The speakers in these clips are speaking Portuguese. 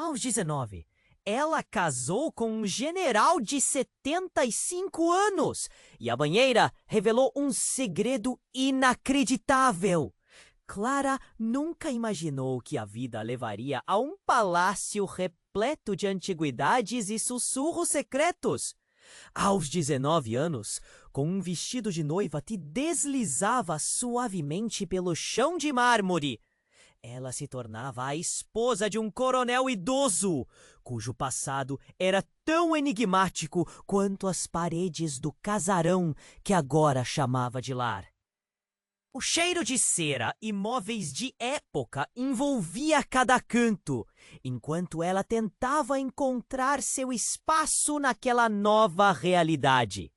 Aos 19, ela casou com um general de 75 anos e a banheira revelou um segredo inacreditável. Clara nunca imaginou que a vida levaria a um palácio repleto de antiguidades e sussurros secretos. Aos 19 anos, com um vestido de noiva que deslizava suavemente pelo chão de mármore, ela se tornava a esposa de um coronel idoso, cujo passado era tão enigmático quanto as paredes do casarão que agora chamava de lar. O cheiro de cera e móveis de época envolvia cada canto, enquanto ela tentava encontrar seu espaço naquela nova realidade.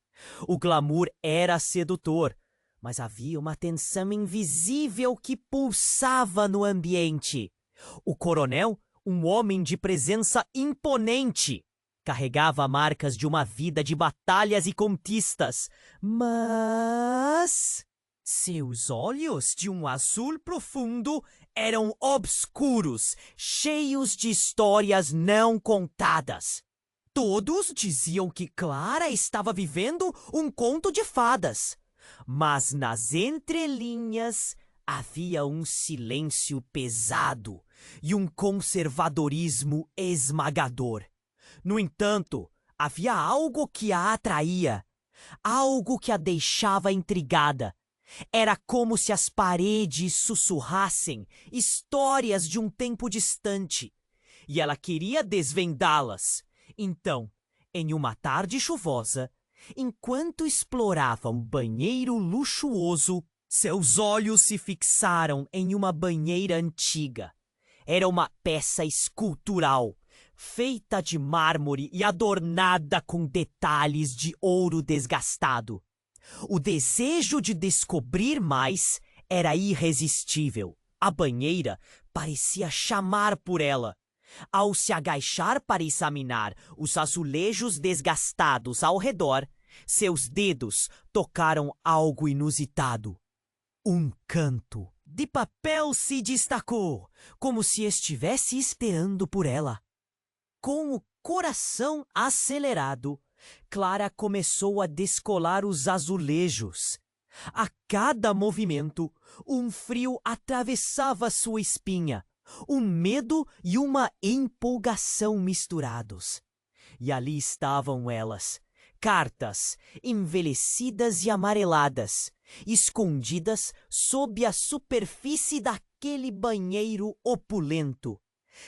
O glamour era sedutor, mas havia uma tensão invisível que pulsava no ambiente. O coronel, um homem de presença imponente, carregava marcas de uma vida de batalhas e conquistas, mas seus olhos, de um azul profundo, eram obscuros, cheios de histórias não contadas. Todos diziam que Clara estava vivendo um conto de fadas, mas nas entrelinhas havia um silêncio pesado e um conservadorismo esmagador. No entanto, havia algo que a atraía, algo que a deixava intrigada. Era como se as paredes sussurrassem histórias de um tempo distante, e ela queria desvendá-las. Então, em uma tarde chuvosa, enquanto explorava um banheiro luxuoso, seus olhos se fixaram em uma banheira antiga. Era uma peça escultural, feita de mármore e adornada com detalhes de ouro desgastado. O desejo de descobrir mais era irresistível. A banheira parecia chamar por ela. Ao se agachar para examinar os azulejos desgastados ao redor, seus dedos tocaram algo inusitado. Um canto de papel se destacou, como se estivesse esperando por ela. Com o coração acelerado, Clara começou a descolar os azulejos. A cada movimento, um frio atravessava sua espinha, um medo e uma empolgação misturados. E ali estavam elas, cartas envelhecidas e amareladas, escondidas sob a superfície daquele banheiro opulento.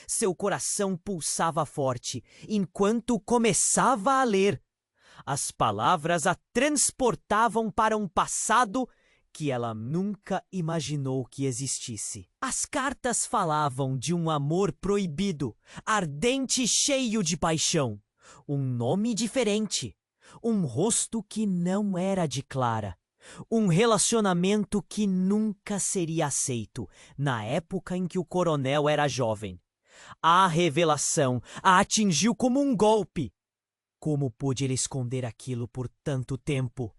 Seu coração pulsava forte enquanto começava a ler. As palavras a transportavam para um passado que ela nunca imaginou que existisse. As cartas falavam de um amor proibido, ardente e cheio de paixão. Um nome diferente. Um rosto que não era de Clara. Um relacionamento que nunca seria aceito na época em que o coronel era jovem. A revelação a atingiu como um golpe. Como pôde ele esconder aquilo por tanto tempo?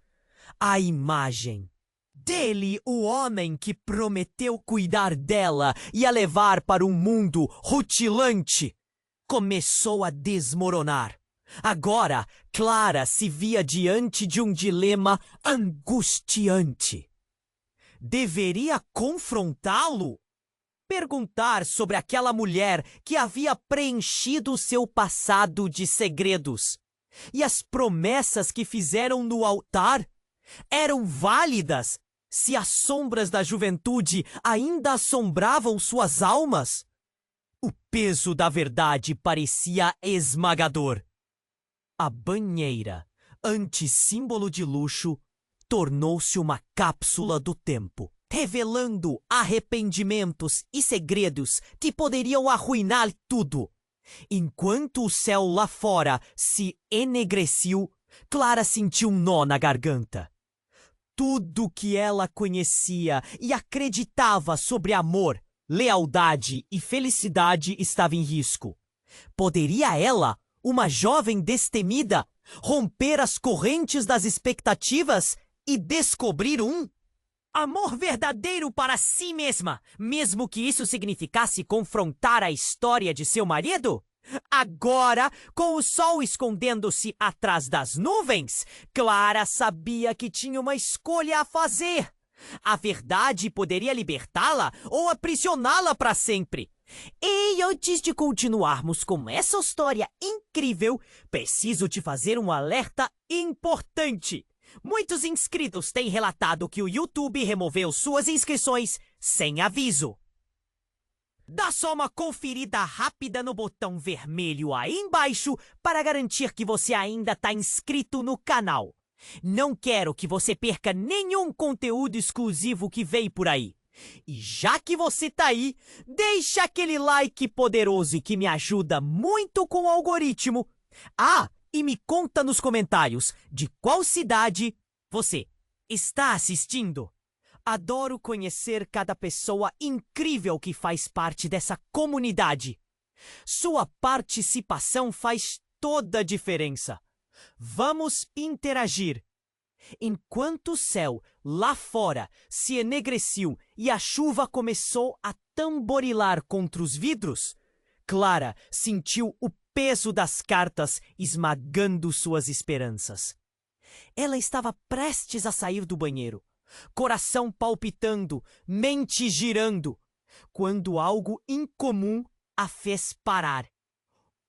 A imagem dele, o homem que prometeu cuidar dela e a levar para um mundo rutilante, começou a desmoronar. Agora, Clara se via diante de um dilema angustiante. Deveria confrontá-lo? Perguntar sobre aquela mulher que havia preenchido seu passado de segredos? E as promessas que fizeram no altar eram válidas se as sombras da juventude ainda assombravam suas almas? O peso da verdade parecia esmagador. A banheira, antes símbolo de luxo, tornou-se uma cápsula do tempo, revelando arrependimentos e segredos que poderiam arruinar tudo. Enquanto o céu lá fora se enegreciu, Clara sentiu um nó na garganta. Tudo que ela conhecia e acreditava sobre amor, lealdade e felicidade estava em risco. Poderia ela, uma jovem destemida, romper as correntes das expectativas e descobrir um Amor verdadeiro para si mesma, mesmo que isso significasse confrontar a história de seu marido? Agora, com o sol escondendo-se atrás das nuvens, Clara sabia que tinha uma escolha a fazer. A verdade poderia libertá-la ou aprisioná-la para sempre. E antes de continuarmos com essa história incrível, preciso te fazer um alerta importante. Muitos inscritos têm relatado que o YouTube removeu suas inscrições sem aviso. Dá só uma conferida rápida no botão vermelho aí embaixo para garantir que você ainda está inscrito no canal. Não quero que você perca nenhum conteúdo exclusivo que vem por aí. E já que você tá aí, deixa aquele like poderoso e que me ajuda muito com o algoritmo. Ah, e me conta nos comentários de qual cidade você está assistindo. Adoro conhecer cada pessoa incrível que faz parte dessa comunidade. Sua participação faz toda a diferença. Vamos interagir. Enquanto o céu lá fora se enegreciu e a chuva começou a tamborilar contra os vidros, Clara sentiu o peso das cartas esmagando suas esperanças. Ela estava prestes a sair do banheiro, coração palpitando, mente girando, quando algo incomum a fez parar.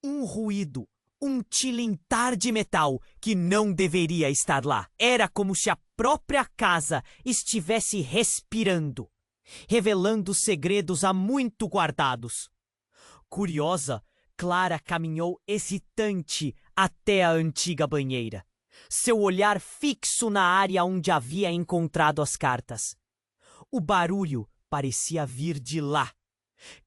Um ruído, um tilintar de metal que não deveria estar lá. Era como se a própria casa estivesse respirando, revelando segredos há muito guardados. Curiosa, Clara caminhou hesitante até a antiga banheira, seu olhar fixo na área onde havia encontrado as cartas. O barulho parecia vir de lá.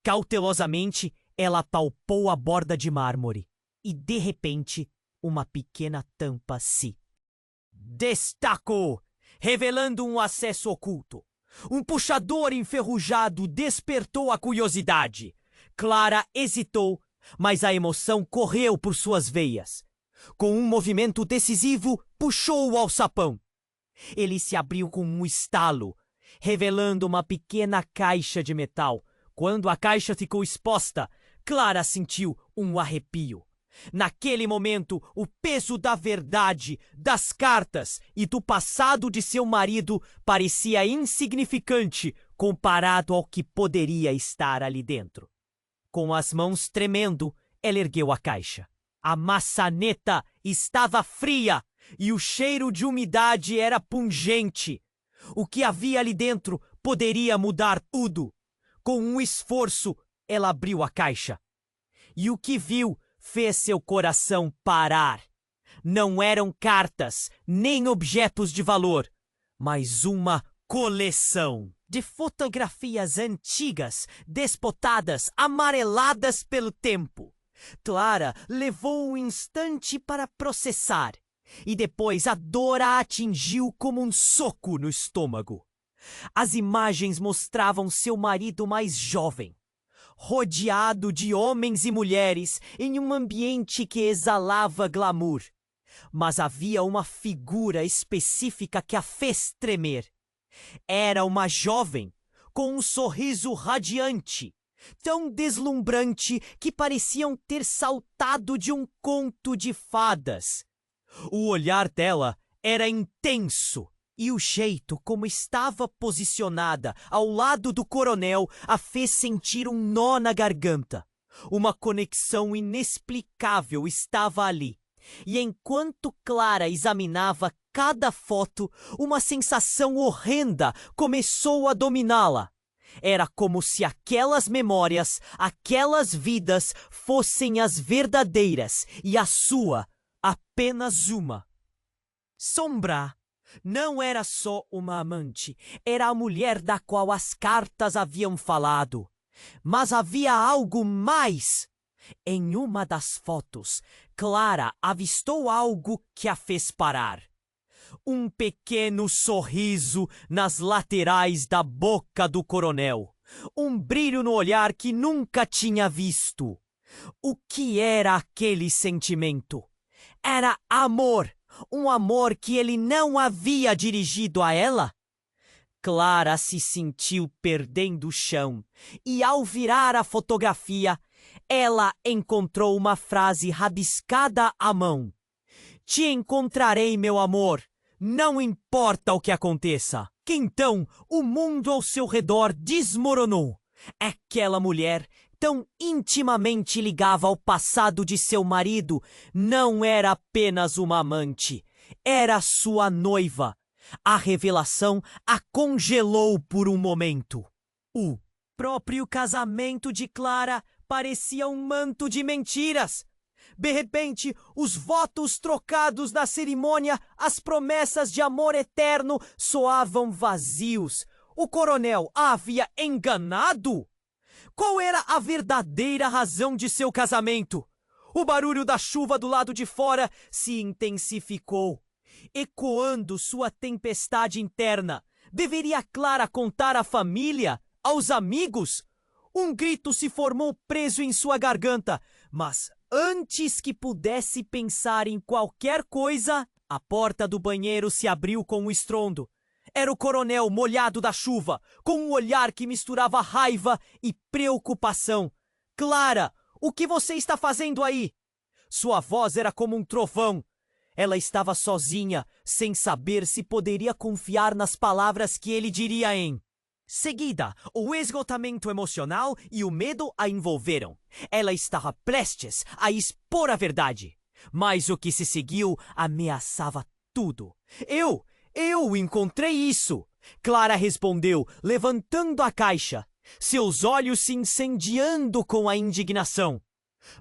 Cautelosamente, ela palpou a borda de mármore e, de repente, uma pequena tampa se destacou, revelando um acesso oculto. Um puxador enferrujado despertou a curiosidade. Clara hesitou, mas a emoção correu por suas veias. Com um movimento decisivo, puxou o alçapão. Ele se abriu com um estalo, revelando uma pequena caixa de metal. Quando a caixa ficou exposta, Clara sentiu um arrepio. Naquele momento, o peso da verdade, das cartas e do passado de seu marido parecia insignificante comparado ao que poderia estar ali dentro. Com as mãos tremendo, ela ergueu a caixa. A maçaneta estava fria e o cheiro de umidade era pungente. O que havia ali dentro poderia mudar tudo. Com um esforço, ela abriu a caixa. E o que viu fez seu coração parar. Não eram cartas, nem objetos de valor, mas uma coleção de fotografias antigas, desbotadas, amareladas pelo tempo. Clara levou um instante para processar, e depois a dor a atingiu como um soco no estômago. As imagens mostravam seu marido mais jovem, rodeado de homens e mulheres em um ambiente que exalava glamour. Mas havia uma figura específica que a fez tremer. Era uma jovem, com um sorriso radiante, tão deslumbrante que pareciam ter saltado de um conto de fadas. O olhar dela era intenso, e o jeito como estava posicionada ao lado do coronel a fez sentir um nó na garganta. Uma conexão inexplicável estava ali. E enquanto Clara examinava cada foto, uma sensação horrenda começou a dominá-la. Era como se aquelas memórias, aquelas vidas, fossem as verdadeiras e a sua apenas uma. Sombra não era só uma amante, era a mulher da qual as cartas haviam falado. Mas havia algo mais. Em uma das fotos, Clara avistou algo que a fez parar. Um pequeno sorriso nas laterais da boca do coronel. Um brilho no olhar que nunca tinha visto. O que era aquele sentimento? Era amor. Um amor que ele não havia dirigido a ela? Clara se sentiu perdendo o chão e, ao virar a fotografia, ela encontrou uma frase rabiscada à mão. Te encontrarei, meu amor, não importa o que aconteça. Que então o mundo ao seu redor desmoronou. Aquela mulher, tão intimamente ligada ao passado de seu marido, não era apenas uma amante, era sua noiva. A revelação a congelou por um momento. O próprio casamento de Clara parecia um manto de mentiras. De repente, os votos trocados na cerimônia, as promessas de amor eterno soavam vazios. O coronel a havia enganado? Qual era a verdadeira razão de seu casamento? O barulho da chuva do lado de fora se intensificou, ecoando sua tempestade interna. Deveria Clara contar à família, aos amigos? Um grito se formou preso em sua garganta, mas antes que pudesse pensar em qualquer coisa, a porta do banheiro se abriu com um estrondo. Era o coronel molhado da chuva, com um olhar que misturava raiva e preocupação. Clara, o que você está fazendo aí? Sua voz era como um trovão. Ela estava sozinha, sem saber se poderia confiar nas palavras que ele diria em seguida. O esgotamento emocional e o medo a envolveram. Ela estava prestes a expor a verdade. Mas o que se seguiu ameaçava tudo. Eu encontrei isso! Clara respondeu, levantando a caixa, seus olhos se incendiando com a indignação.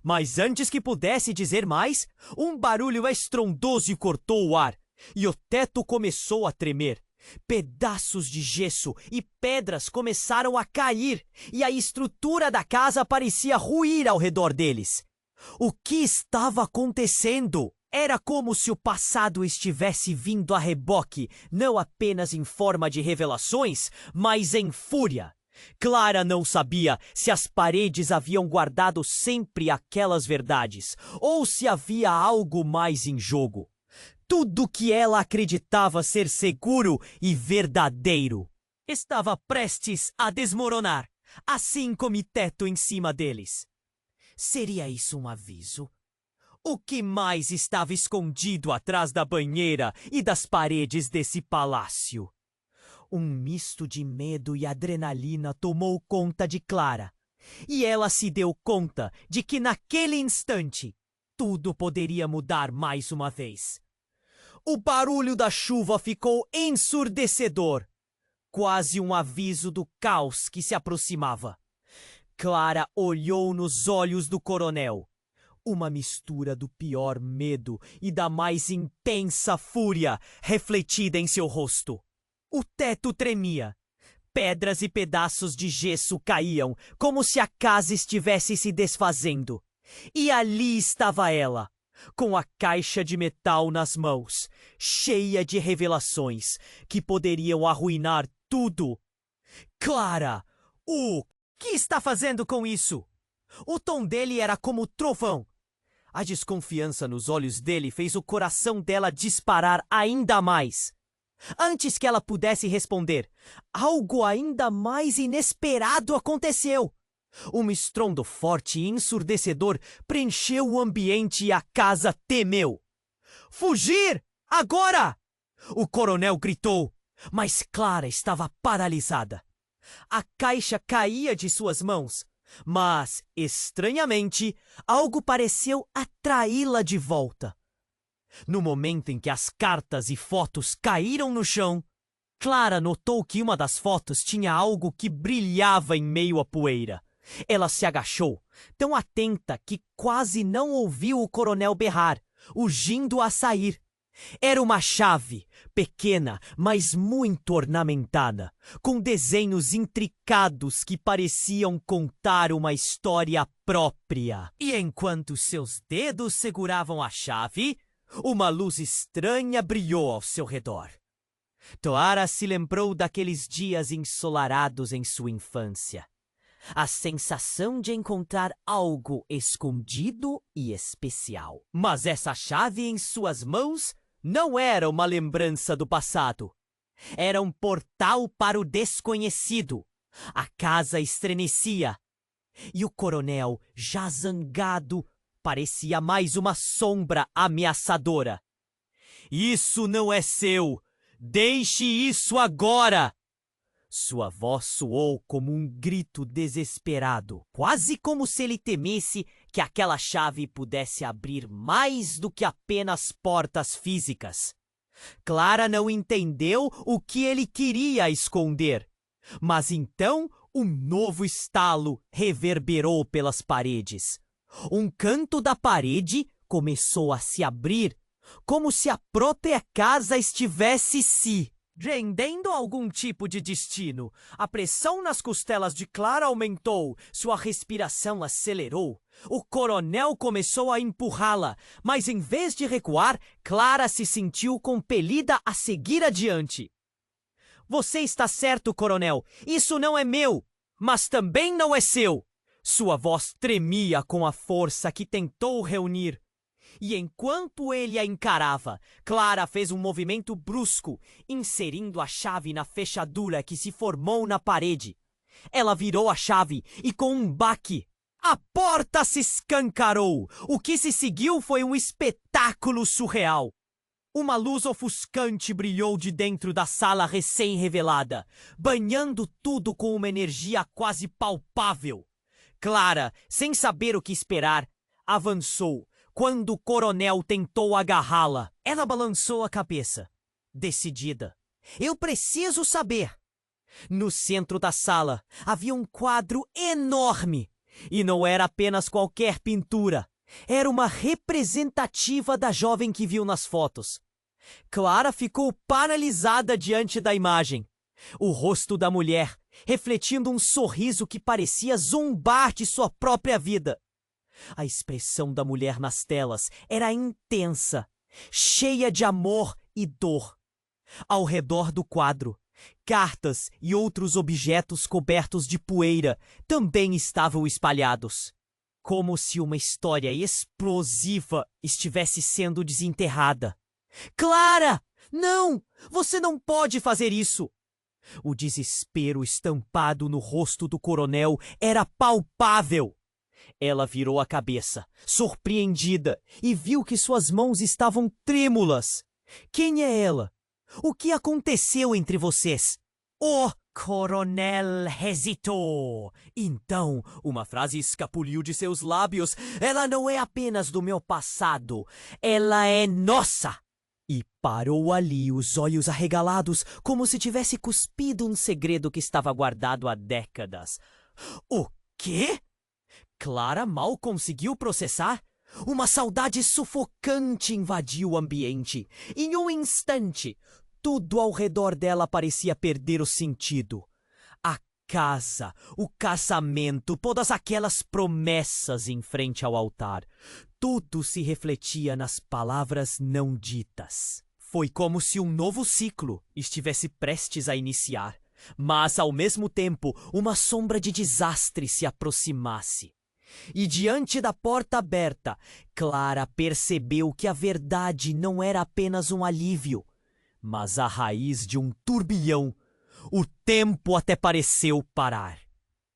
Mas antes que pudesse dizer mais, um barulho estrondoso cortou o ar, e o teto começou a tremer. Pedaços de gesso e pedras começaram a cair, e a estrutura da casa parecia ruir ao redor deles. O que estava acontecendo? Era como se o passado estivesse vindo a reboque, não apenas em forma de revelações, mas em fúria. Clara não sabia se as paredes haviam guardado sempre aquelas verdades, ou se havia algo mais em jogo. Tudo que ela acreditava ser seguro e verdadeiro estava prestes a desmoronar, assim como o teto em cima deles. Seria isso um aviso? O que mais estava escondido atrás da banheira e das paredes desse palácio? Um misto de medo e adrenalina tomou conta de Clara, e ela se deu conta de que naquele instante tudo poderia mudar mais uma vez. O barulho da chuva ficou ensurdecedor, quase um aviso do caos que se aproximava. Clara olhou nos olhos do coronel, uma mistura do pior medo e da mais intensa fúria refletida em seu rosto. O teto tremia. Pedras e pedaços de gesso caíam, como se a casa estivesse se desfazendo. E ali estava ela, com a caixa de metal nas mãos, cheia de revelações que poderiam arruinar tudo. Clara, o que está fazendo com isso? O tom dele era como trovão. A desconfiança nos olhos dele fez o coração dela disparar ainda mais. Antes que ela pudesse responder, algo ainda mais inesperado aconteceu. Um estrondo forte e ensurdecedor preencheu o ambiente e a casa temeu. Fugir! Agora! O coronel gritou, mas Clara estava paralisada. A caixa caía de suas mãos, mas, estranhamente, algo pareceu atraí-la de volta. No momento em que as cartas e fotos caíram no chão, Clara notou que uma das fotos tinha algo que brilhava em meio à poeira. Ela se agachou, tão atenta que quase não ouviu o coronel berrar, urgindo a sair. Era uma chave, pequena, mas muito ornamentada, com desenhos intricados que pareciam contar uma história própria. E enquanto seus dedos seguravam a chave, uma luz estranha brilhou ao seu redor. Clara se lembrou daqueles dias ensolarados em sua infância. A sensação de encontrar algo escondido e especial. Mas essa chave em suas mãos não era uma lembrança do passado. Era um portal para o desconhecido. A casa estremecia. E o coronel, já zangado, parecia mais uma sombra ameaçadora. Isso não é seu! Deixe isso agora! Sua voz soou como um grito desesperado, quase como se ele temesse que aquela chave pudesse abrir mais do que apenas portas físicas. Clara não entendeu o que ele queria esconder, mas então um novo estalo reverberou pelas paredes. Um canto da parede começou a se abrir, como se a própria casa estivesse se rendendo a algum tipo de destino. A pressão nas costelas de Clara aumentou, sua respiração acelerou. O coronel começou a empurrá-la, mas em vez de recuar, Clara se sentiu compelida a seguir adiante. Você está certo, coronel. Isso não é meu, mas também não é seu. Sua voz tremia com a força que tentou reunir. E enquanto ele a encarava, Clara fez um movimento brusco, inserindo a chave na fechadura que se formou na parede. Ela virou a chave e, com um baque, a porta se escancarou. O que se seguiu foi um espetáculo surreal. Uma luz ofuscante brilhou de dentro da sala recém-revelada, banhando tudo com uma energia quase palpável. Clara, sem saber o que esperar, avançou. Quando o coronel tentou agarrá-la, ela balançou a cabeça, decidida. Eu preciso saber. No centro da sala havia um quadro enorme. E não era apenas qualquer pintura. Era uma representativa da jovem que viu nas fotos. Clara ficou paralisada diante da imagem. O rosto da mulher, refletindo um sorriso que parecia zombar de sua própria vida. A expressão da mulher nas telas era intensa, cheia de amor e dor. Ao redor do quadro, cartas e outros objetos cobertos de poeira também estavam espalhados, como se uma história explosiva estivesse sendo desenterrada. Clara! Não! Você não pode fazer isso! O desespero estampado no rosto do coronel era palpável. Ela virou a cabeça, surpreendida, e viu que suas mãos estavam trêmulas. Quem é ela? O que aconteceu entre vocês? O coronel hesitou. Então, uma frase escapuliu de seus lábios. Ela não é apenas do meu passado, ela é nossa. E parou ali, os olhos arregalados, como se tivesse cuspido um segredo que estava guardado há décadas. O quê? Clara mal conseguiu processar. Uma saudade sufocante invadiu o ambiente. Em um instante, tudo ao redor dela parecia perder o sentido. A casa, o casamento, todas aquelas promessas em frente ao altar. Tudo se refletia nas palavras não ditas. Foi como se um novo ciclo estivesse prestes a iniciar, mas ao mesmo tempo uma sombra de desastre se aproximasse. E diante da porta aberta, Clara percebeu que a verdade não era apenas um alívio, mas a raiz de um turbilhão. O tempo até pareceu parar.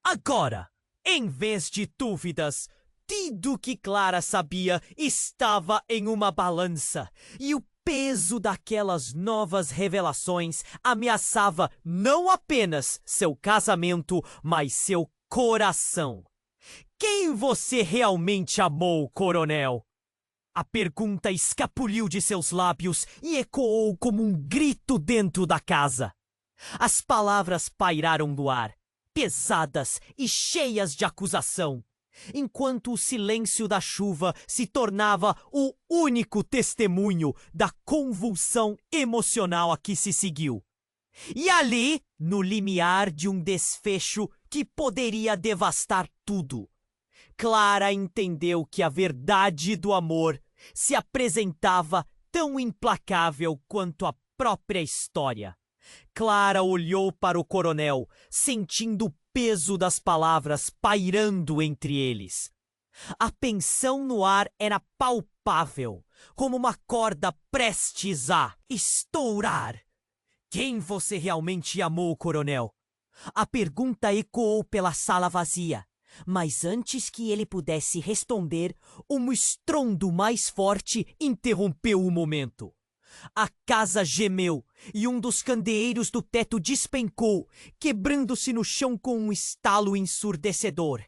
Agora, em vez de dúvidas, tudo que Clara sabia estava em uma balança, e o peso daquelas novas revelações ameaçava não apenas seu casamento, mas seu coração. Quem você realmente amou, coronel? A pergunta escapuliu de seus lábios e ecoou como um grito dentro da casa. As palavras pairaram no ar, pesadas e cheias de acusação, enquanto o silêncio da chuva se tornava o único testemunho da convulsão emocional a que se seguiu. E ali, no limiar de um desfecho que poderia devastar tudo, Clara entendeu que a verdade do amor se apresentava tão implacável quanto a própria história. Clara olhou para o coronel, sentindo o peso das palavras pairando entre eles. A tensão no ar era palpável, como uma corda prestes a estourar. Quem você realmente amou, coronel? A pergunta ecoou pela sala vazia, mas antes que ele pudesse responder, um estrondo mais forte interrompeu o momento. A casa gemeu e um dos candeeiros do teto despencou, quebrando-se no chão com um estalo ensurdecedor.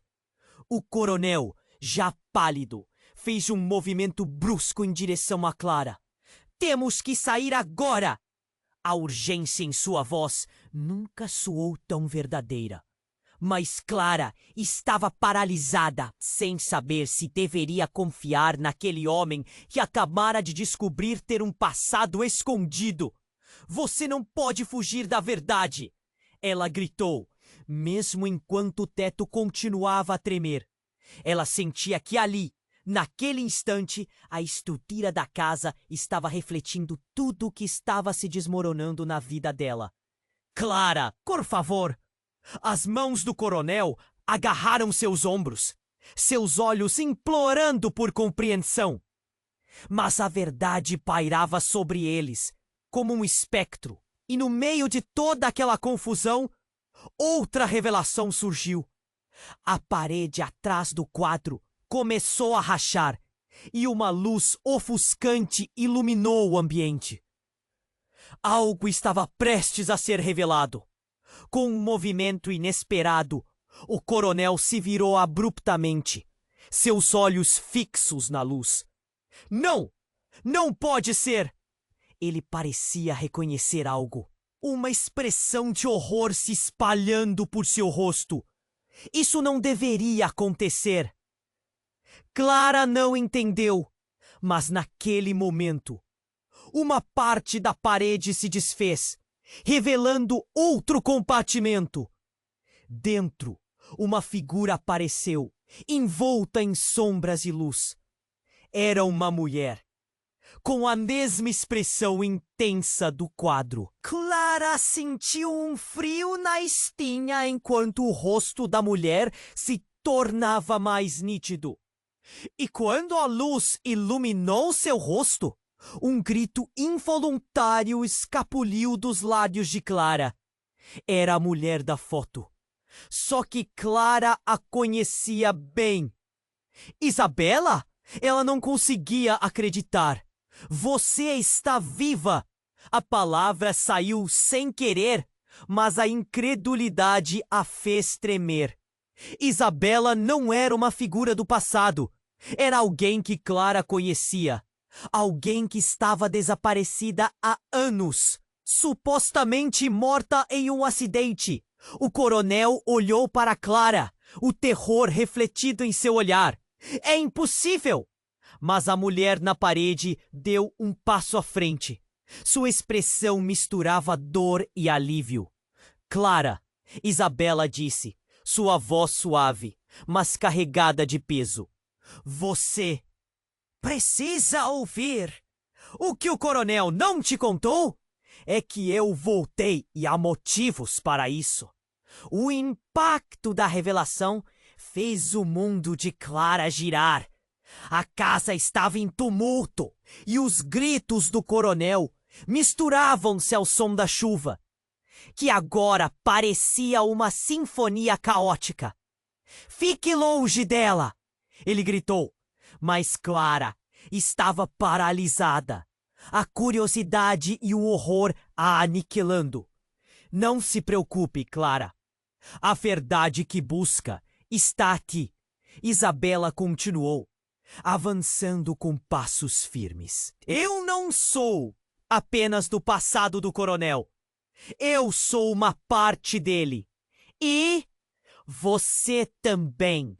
O coronel, já pálido, fez um movimento brusco em direção a Clara. Temos que sair agora! A urgência em sua voz nunca soou tão verdadeira. Mas Clara estava paralisada, sem saber se deveria confiar naquele homem que acabara de descobrir ter um passado escondido. Você não pode fugir da verdade! Ela gritou, mesmo enquanto o teto continuava a tremer. Ela sentia que ali, naquele instante, a estrutura da casa estava refletindo tudo o que estava se desmoronando na vida dela. Clara, por favor! As mãos do coronel agarraram seus ombros, seus olhos implorando por compreensão. Mas a verdade pairava sobre eles, como um espectro, e no meio de toda aquela confusão, outra revelação surgiu. A parede atrás do quadro começou a rachar, e uma luz ofuscante iluminou o ambiente. Algo estava prestes a ser revelado. Com um movimento inesperado, o coronel se virou abruptamente, seus olhos fixos na luz. Não! Não pode ser! Ele parecia reconhecer algo. Uma expressão de horror se espalhando por seu rosto. Isso não deveria acontecer. Clara não entendeu, mas naquele momento, uma parte da parede se desfez, revelando outro compartimento. Dentro, uma figura apareceu, envolta em sombras e luz. Era uma mulher, com a mesma expressão intensa do quadro. Clara sentiu um frio na espinha enquanto o rosto da mulher se tornava mais nítido. E quando a luz iluminou seu rosto, um grito involuntário escapuliu dos lábios de Clara. Era a mulher da foto. Só que Clara a conhecia bem. Isabela? Ela não conseguia acreditar. Você está viva! A palavra saiu sem querer, mas a incredulidade a fez tremer. Isabela não era uma figura do passado. Era alguém que Clara conhecia. Alguém que estava desaparecida há anos, supostamente morta em um acidente. O coronel olhou para Clara, o terror refletido em seu olhar. É impossível! Mas a mulher na parede deu um passo à frente. Sua expressão misturava dor e alívio. Clara, Isabela disse, sua voz suave, mas carregada de peso. Você precisa ouvir. O que o coronel não te contou é que eu voltei e há motivos para isso. O impacto da revelação fez o mundo de Clara girar. A casa estava em tumulto e os gritos do coronel misturavam-se ao som da chuva, que agora parecia uma sinfonia caótica. Fique longe dela! Ele gritou, mas Clara estava paralisada, a curiosidade e o horror a aniquilando. Não se preocupe, Clara. A verdade que busca está aqui. Isabela continuou, avançando com passos firmes. Eu não sou apenas do passado do coronel. Eu sou uma parte dele. E você também.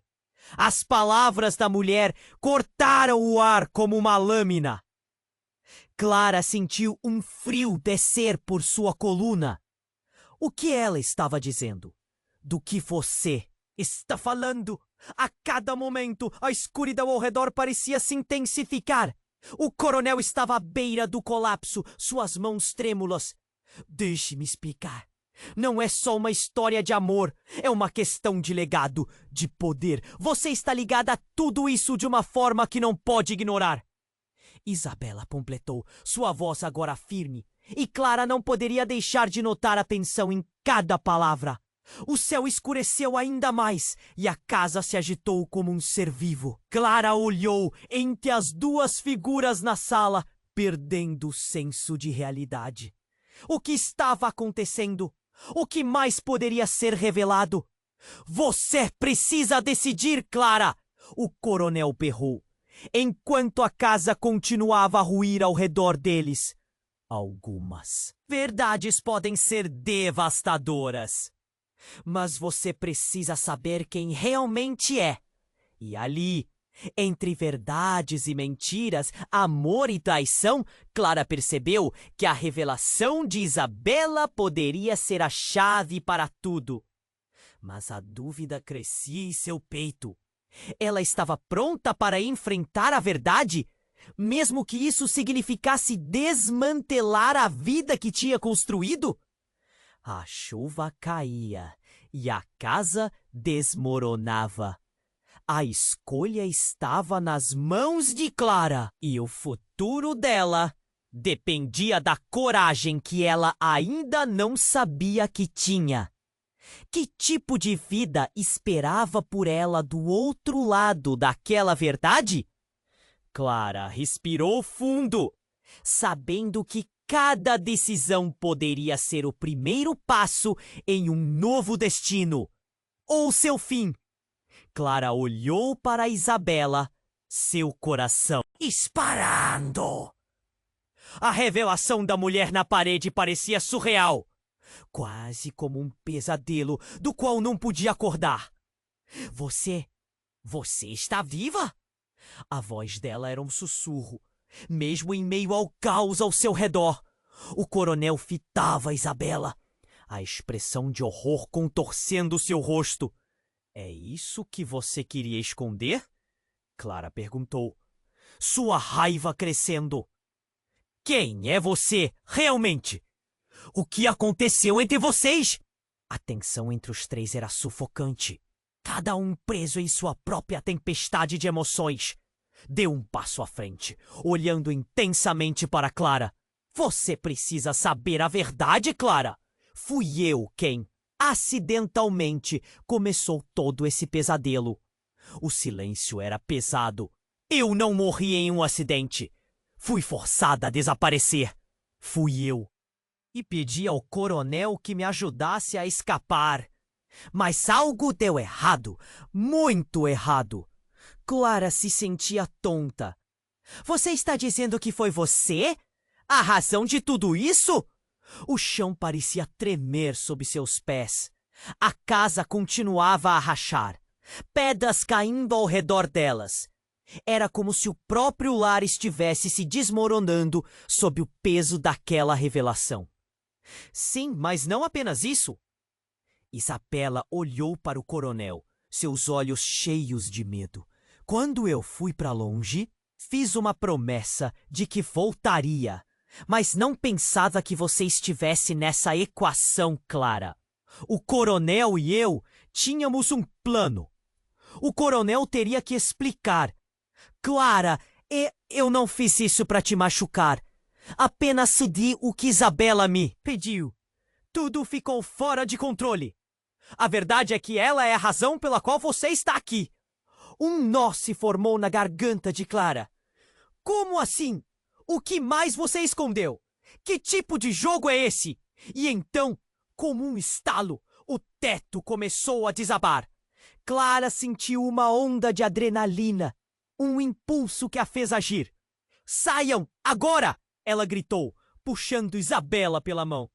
As palavras da mulher cortaram o ar como uma lâmina. Clara sentiu um frio descer por sua coluna. O que ela estava dizendo? Do que você está falando? A cada momento, a escuridão ao redor parecia se intensificar. O coronel estava à beira do colapso, suas mãos trêmulas. Deixe-me explicar. Não é só uma história de amor, é uma questão de legado, de poder. Você está ligada a tudo isso de uma forma que não pode ignorar. Isabela completou, sua voz agora firme, e Clara não poderia deixar de notar a tensão em cada palavra. O céu escureceu ainda mais e a casa se agitou como um ser vivo. Clara olhou entre as duas figuras na sala, perdendo o senso de realidade. O que estava acontecendo? O que mais poderia ser revelado? Você precisa decidir, Clara! O coronel berrou, enquanto a casa continuava a ruir ao redor deles. Algumas verdades podem ser devastadoras, mas você precisa saber quem realmente é. E ali, entre verdades e mentiras, amor e traição, Clara percebeu que a revelação de Isabela poderia ser a chave para tudo. Mas a dúvida crescia em seu peito. Ela estava pronta para enfrentar a verdade, mesmo que isso significasse desmantelar a vida que tinha construído? A chuva caía e a casa desmoronava. A escolha estava nas mãos de Clara e o futuro dela dependia da coragem que ela ainda não sabia que tinha. Que tipo de vida esperava por ela do outro lado daquela verdade? Clara respirou fundo, sabendo que cada decisão poderia ser o primeiro passo em um novo destino, ou seu fim. Clara olhou para Isabela, seu coração disparando. A revelação da mulher na parede parecia surreal, quase como um pesadelo do qual não podia acordar. Você está viva? A voz dela era um sussurro, mesmo em meio ao caos ao seu redor. O coronel fitava Isabela, a expressão de horror contorcendo seu rosto. É isso que você queria esconder? Clara perguntou, sua raiva crescendo. Quem é você, realmente? O que aconteceu entre vocês? A tensão entre os três era sufocante. Cada um preso em sua própria tempestade de emoções. Deu um passo à frente, olhando intensamente para Clara. Você precisa saber a verdade, Clara. Fui eu quem, acidentalmente, começou todo esse pesadelo. O silêncio era pesado. Eu não morri em um acidente. Fui forçada a desaparecer. Fui eu. E pedi ao coronel que me ajudasse a escapar. Mas algo deu errado, muito errado. Clara se sentia tonta. Você está dizendo que foi você a razão de tudo isso? O chão parecia tremer sob seus pés. A casa continuava a rachar, pedras caindo ao redor delas. Era como se o próprio lar estivesse se desmoronando sob o peso daquela revelação. Sim, mas não apenas isso. Isabela olhou para o coronel, seus olhos cheios de medo. Quando eu fui para longe, fiz uma promessa de que voltaria, mas não pensava que você estivesse nessa equação, Clara. O coronel e eu tínhamos um plano. O coronel teria que explicar. Clara, eu não fiz isso para te machucar. Apenas cedi o que Isabela me pediu. Tudo ficou fora de controle. A verdade é que ela é a razão pela qual você está aqui. Um nó se formou na garganta de Clara. Como assim? O que mais você escondeu? Que tipo de jogo é esse? E então, como um estalo, o teto começou a desabar. Clara sentiu uma onda de adrenalina, um impulso que a fez agir. Saiam, agora! Ela gritou, puxando Isabela pela mão.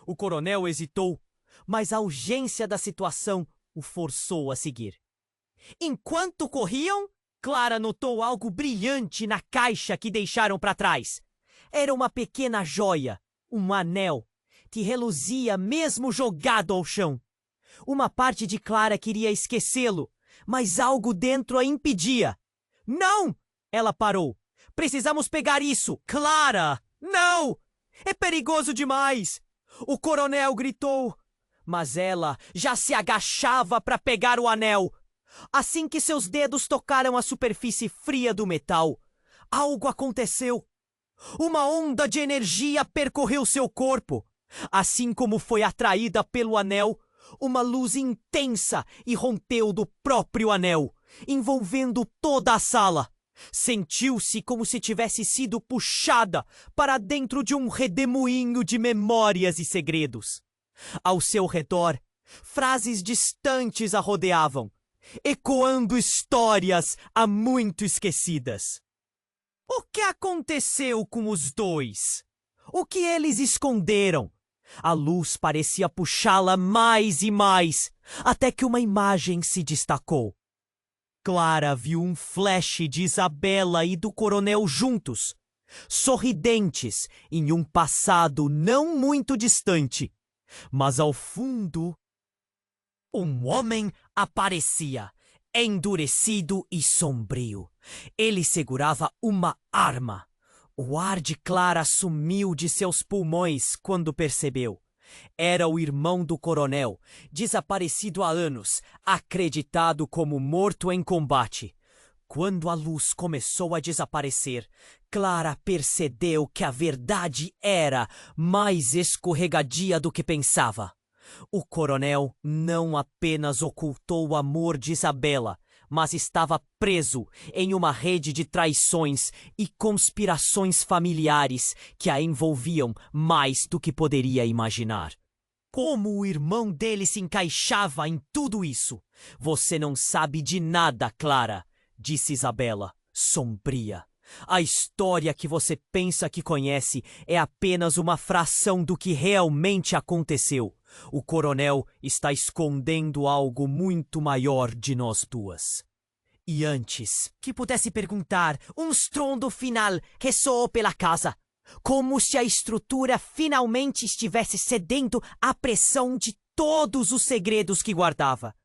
O coronel hesitou, mas a urgência da situação o forçou a seguir. Enquanto corriam, Clara notou algo brilhante na caixa que deixaram para trás. Era uma pequena joia, um anel, que reluzia mesmo jogado ao chão. Uma parte de Clara queria esquecê-lo, mas algo dentro a impedia. Não! Ela parou. Precisamos pegar isso! Clara! Não! É perigoso demais! O coronel gritou. Mas ela já se agachava para pegar o anel. Assim que seus dedos tocaram a superfície fria do metal, algo aconteceu. Uma onda de energia percorreu seu corpo. Assim como foi atraída pelo anel, uma luz intensa irrompeu do próprio anel, envolvendo toda a sala. Sentiu-se como se tivesse sido puxada para dentro de um redemoinho de memórias e segredos. Ao seu redor, frases distantes a rodeavam, ecoando histórias há muito esquecidas. O que aconteceu com os dois? O que eles esconderam? A luz parecia puxá-la mais e mais, até que uma imagem se destacou. Clara viu um flash de Isabela e do coronel juntos, sorridentes em um passado não muito distante. Mas ao fundo, um homem aparecia, endurecido e sombrio. Ele segurava uma arma. O ar de Clara sumiu de seus pulmões quando percebeu. Era o irmão do coronel, desaparecido há anos, acreditado como morto em combate. Quando a luz começou a desaparecer, Clara percebeu que a verdade era mais escorregadia do que pensava. O coronel não apenas ocultou o amor de Isabela, mas estava preso em uma rede de traições e conspirações familiares que a envolviam mais do que poderia imaginar. Como o irmão dele se encaixava em tudo isso? Você não sabe de nada, Clara, disse Isabela, sombria. A história que você pensa que conhece é apenas uma fração do que realmente aconteceu. O coronel está escondendo algo muito maior de nós duas. E antes que pudesse perguntar, um estrondo final ressoou pela casa, como se a estrutura finalmente estivesse cedendo à pressão de todos os segredos que guardava.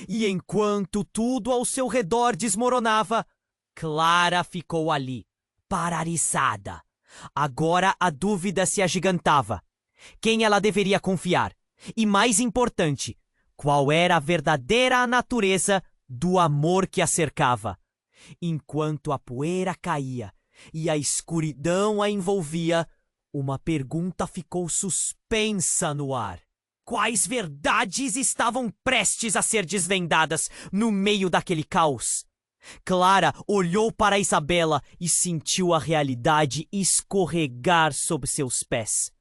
E enquanto tudo ao seu redor desmoronava, Clara ficou ali, paralisada. Agora a dúvida se agigantava. Quem ela deveria confiar? E mais importante, qual era a verdadeira natureza do amor que a cercava? Enquanto a poeira caía e a escuridão a envolvia, uma pergunta ficou suspensa no ar. Quais verdades estavam prestes a ser desvendadas no meio daquele caos? Clara olhou para Isabela e sentiu a realidade escorregar sob seus pés.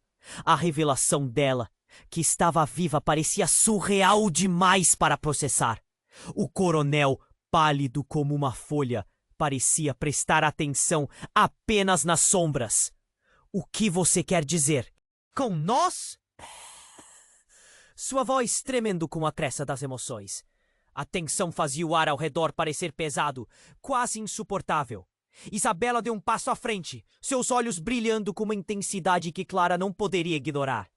A revelação dela, que estava viva, parecia surreal demais para processar. O coronel, pálido como uma folha, parecia prestar atenção apenas nas sombras. O que você quer dizer? Com nós? Sua voz tremendo com a pressa das emoções. A tensão fazia o ar ao redor parecer pesado, quase insuportável. Isabela deu um passo à frente, seus olhos brilhando com uma intensidade que Clara não poderia ignorar.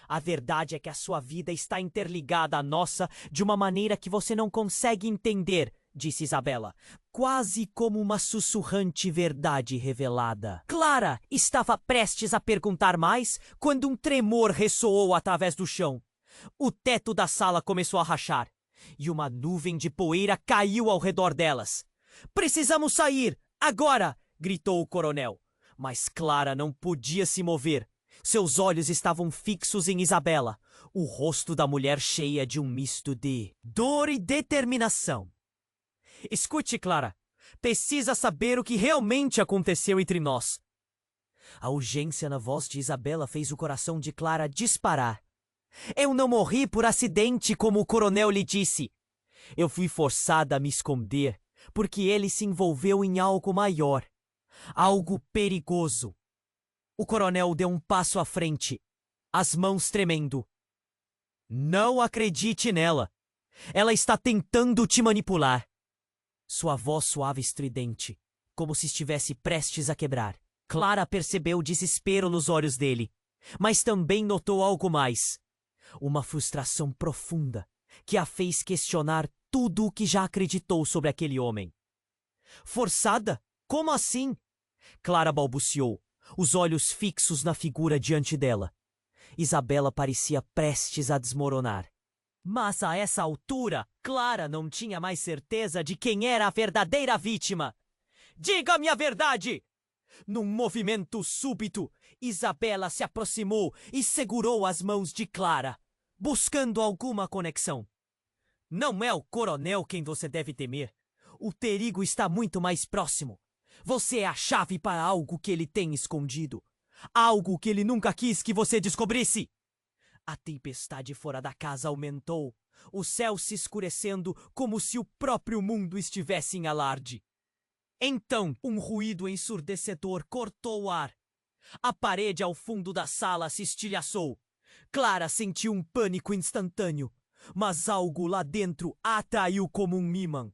A verdade é que a sua vida está interligada à nossa de uma maneira que você não consegue entender, disse Isabela, quase como uma sussurrante verdade revelada. Clara estava prestes a perguntar mais quando um tremor ressoou através do chão. O teto da sala começou a rachar e uma nuvem de poeira caiu ao redor delas. Precisamos sair, agora! Gritou o coronel. Mas Clara não podia se mover. Seus olhos estavam fixos em Isabela, o rosto da mulher cheia de um misto de dor e determinação. Escute, Clara. Precisa saber o que realmente aconteceu entre nós. A urgência na voz de Isabela fez o coração de Clara disparar. Eu não morri por acidente, como o coronel lhe disse. Eu fui forçada a me esconder, porque ele se envolveu em algo maior, algo perigoso. O coronel deu um passo à frente, as mãos tremendo. Não acredite nela. Ela está tentando te manipular. Sua voz suave e estridente, como se estivesse prestes a quebrar. Clara percebeu o desespero nos olhos dele, mas também notou algo mais. Uma frustração profunda que a fez questionar tudo o que já acreditou sobre aquele homem. Forçada? Como assim? Clara balbuciou, os olhos fixos na figura diante dela. Isabela parecia prestes a desmoronar. Mas a essa altura, Clara não tinha mais certeza de quem era a verdadeira vítima. Diga-me a verdade! Num movimento súbito, Isabela se aproximou e segurou as mãos de Clara, buscando alguma conexão. Não é o coronel quem você deve temer. O perigo está muito mais próximo. Você é a chave para algo que ele tem escondido. Algo que ele nunca quis que você descobrisse. A tempestade fora da casa aumentou, o céu se escurecendo como se o próprio mundo estivesse em alarde. Então, um ruído ensurdecedor cortou o ar. A parede ao fundo da sala se estilhaçou. Clara sentiu um pânico instantâneo, mas algo lá dentro a atraiu como um ímã.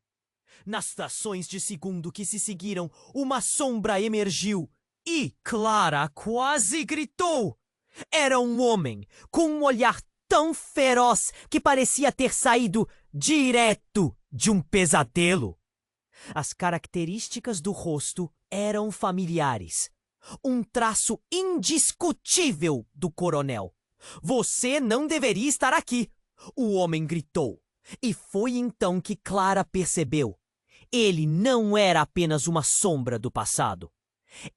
Nas frações de segundo que se seguiram, uma sombra emergiu e Clara quase gritou. Era um homem com um olhar tão feroz que parecia ter saído direto de um pesadelo. As características do rosto eram familiares. Um traço indiscutível do coronel. Você não deveria estar aqui, o homem gritou. E foi então que Clara percebeu. Ele não era apenas uma sombra do passado.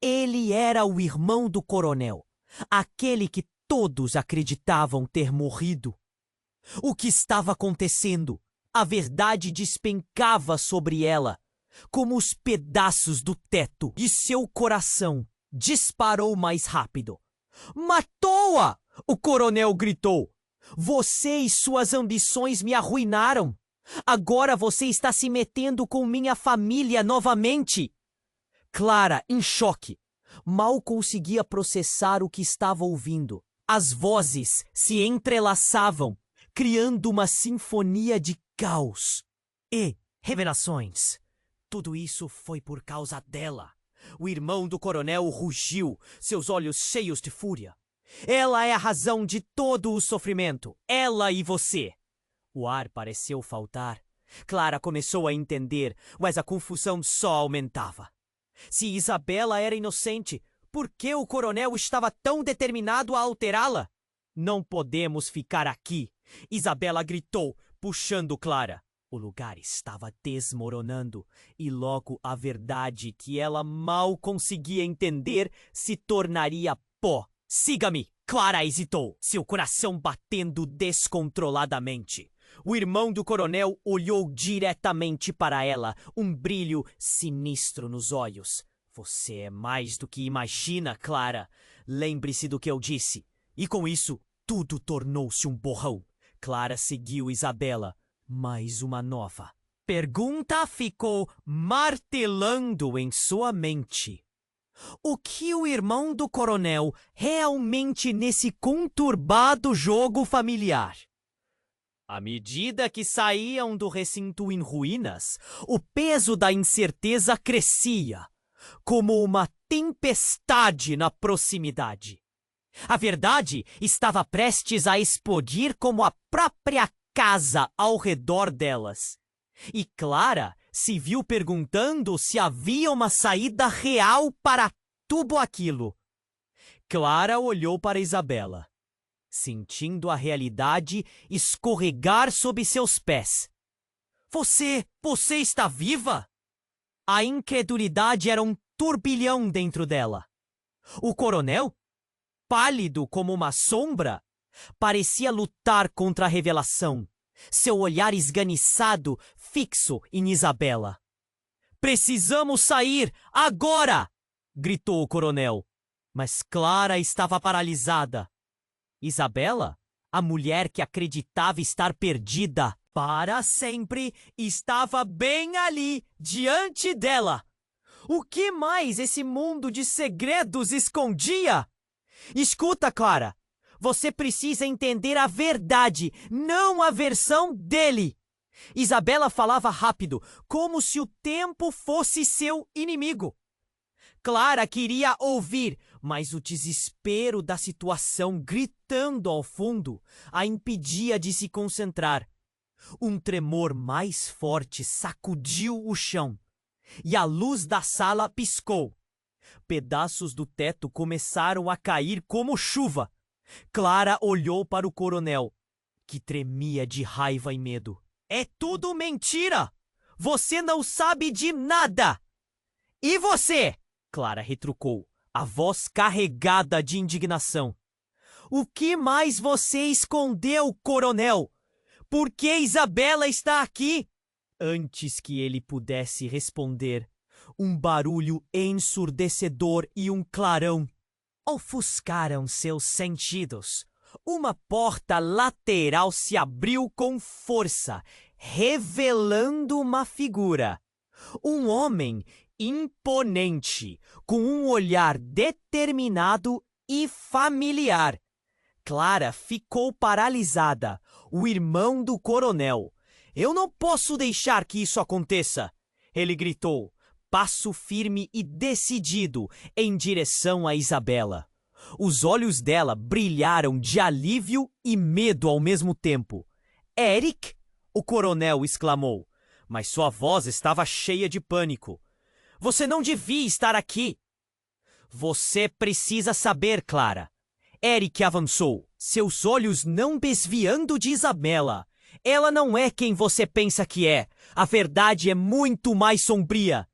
Ele era o irmão do coronel, aquele que todos acreditavam ter morrido. O que estava acontecendo? A verdade despencava sobre ela, como os pedaços do teto, e seu coração disparou mais rápido. Matou-a! O coronel gritou. Você e suas ambições me arruinaram. Agora você está se metendo com minha família novamente. Clara, em choque, mal conseguia processar o que estava ouvindo. As vozes se entrelaçavam, criando uma sinfonia de caos e revelações. Tudo isso foi por causa dela. O irmão do coronel rugiu, seus olhos cheios de fúria. Ela é a razão de todo o sofrimento. Ela e você. O ar pareceu faltar. Clara começou a entender, mas a confusão só aumentava. Se Isabela era inocente, por que o coronel estava tão determinado a alterá-la? Não podemos ficar aqui, Isabela gritou, puxando Clara. O lugar estava desmoronando e logo a verdade que ela mal conseguia entender se tornaria pó. Siga-me! Clara hesitou, seu coração batendo descontroladamente. O irmão do coronel olhou diretamente para ela, um brilho sinistro nos olhos. Você é mais do que imagina, Clara. Lembre-se do que eu disse. E com isso, tudo tornou-se um borrão. Clara seguiu Isabela. Mais uma nova pergunta ficou martelando em sua mente. O que o irmão do coronel realmente nesse conturbado jogo familiar? À medida que saíam do recinto em ruínas, o peso da incerteza crescia, como uma tempestade na proximidade. A verdade estava prestes a explodir como a própria casa ao redor delas. E Clara se viu perguntando se havia uma saída real para tudo aquilo. Clara olhou para Isabela, sentindo a realidade escorregar sob seus pés. Você está viva? A incredulidade era um turbilhão dentro dela. O coronel, pálido como uma sombra, parecia lutar contra a revelação, seu olhar esganiçado fixo em Isabela. Precisamos sair agora! Gritou o coronel. Mas Clara estava paralisada. Isabela, a mulher que acreditava estar perdida para sempre, estava bem ali, diante dela. O que mais esse mundo de segredos escondia? Escuta, Clara. Você precisa entender a verdade, não a versão dele. Isabela falava rápido, como se o tempo fosse seu inimigo. Clara queria ouvir, mas o desespero da situação gritando ao fundo a impedia de se concentrar. Um tremor mais forte sacudiu o chão e a luz da sala piscou. Pedaços do teto começaram a cair como chuva. Clara olhou para o coronel, que tremia de raiva e medo. É tudo mentira! Você não sabe de nada! E você? Clara retrucou, a voz carregada de indignação. O que mais você escondeu, coronel? Por que Isabela está aqui? Antes que ele pudesse responder, um barulho ensurdecedor e um clarão ofuscaram seus sentidos. Uma porta lateral se abriu com força, revelando uma figura. Um homem imponente, com um olhar determinado e familiar. Clara ficou paralisada. O irmão do coronel. Eu não posso deixar que isso aconteça, ele gritou, passo firme e decidido em direção a Isabela. Os olhos dela brilharam de alívio e medo ao mesmo tempo. Eric? O coronel exclamou, mas sua voz estava cheia de pânico. Você não devia estar aqui. Você precisa saber, Clara. Eric avançou, seus olhos não desviando de Isabela. Ela não é quem você pensa que é. A verdade é muito mais sombria.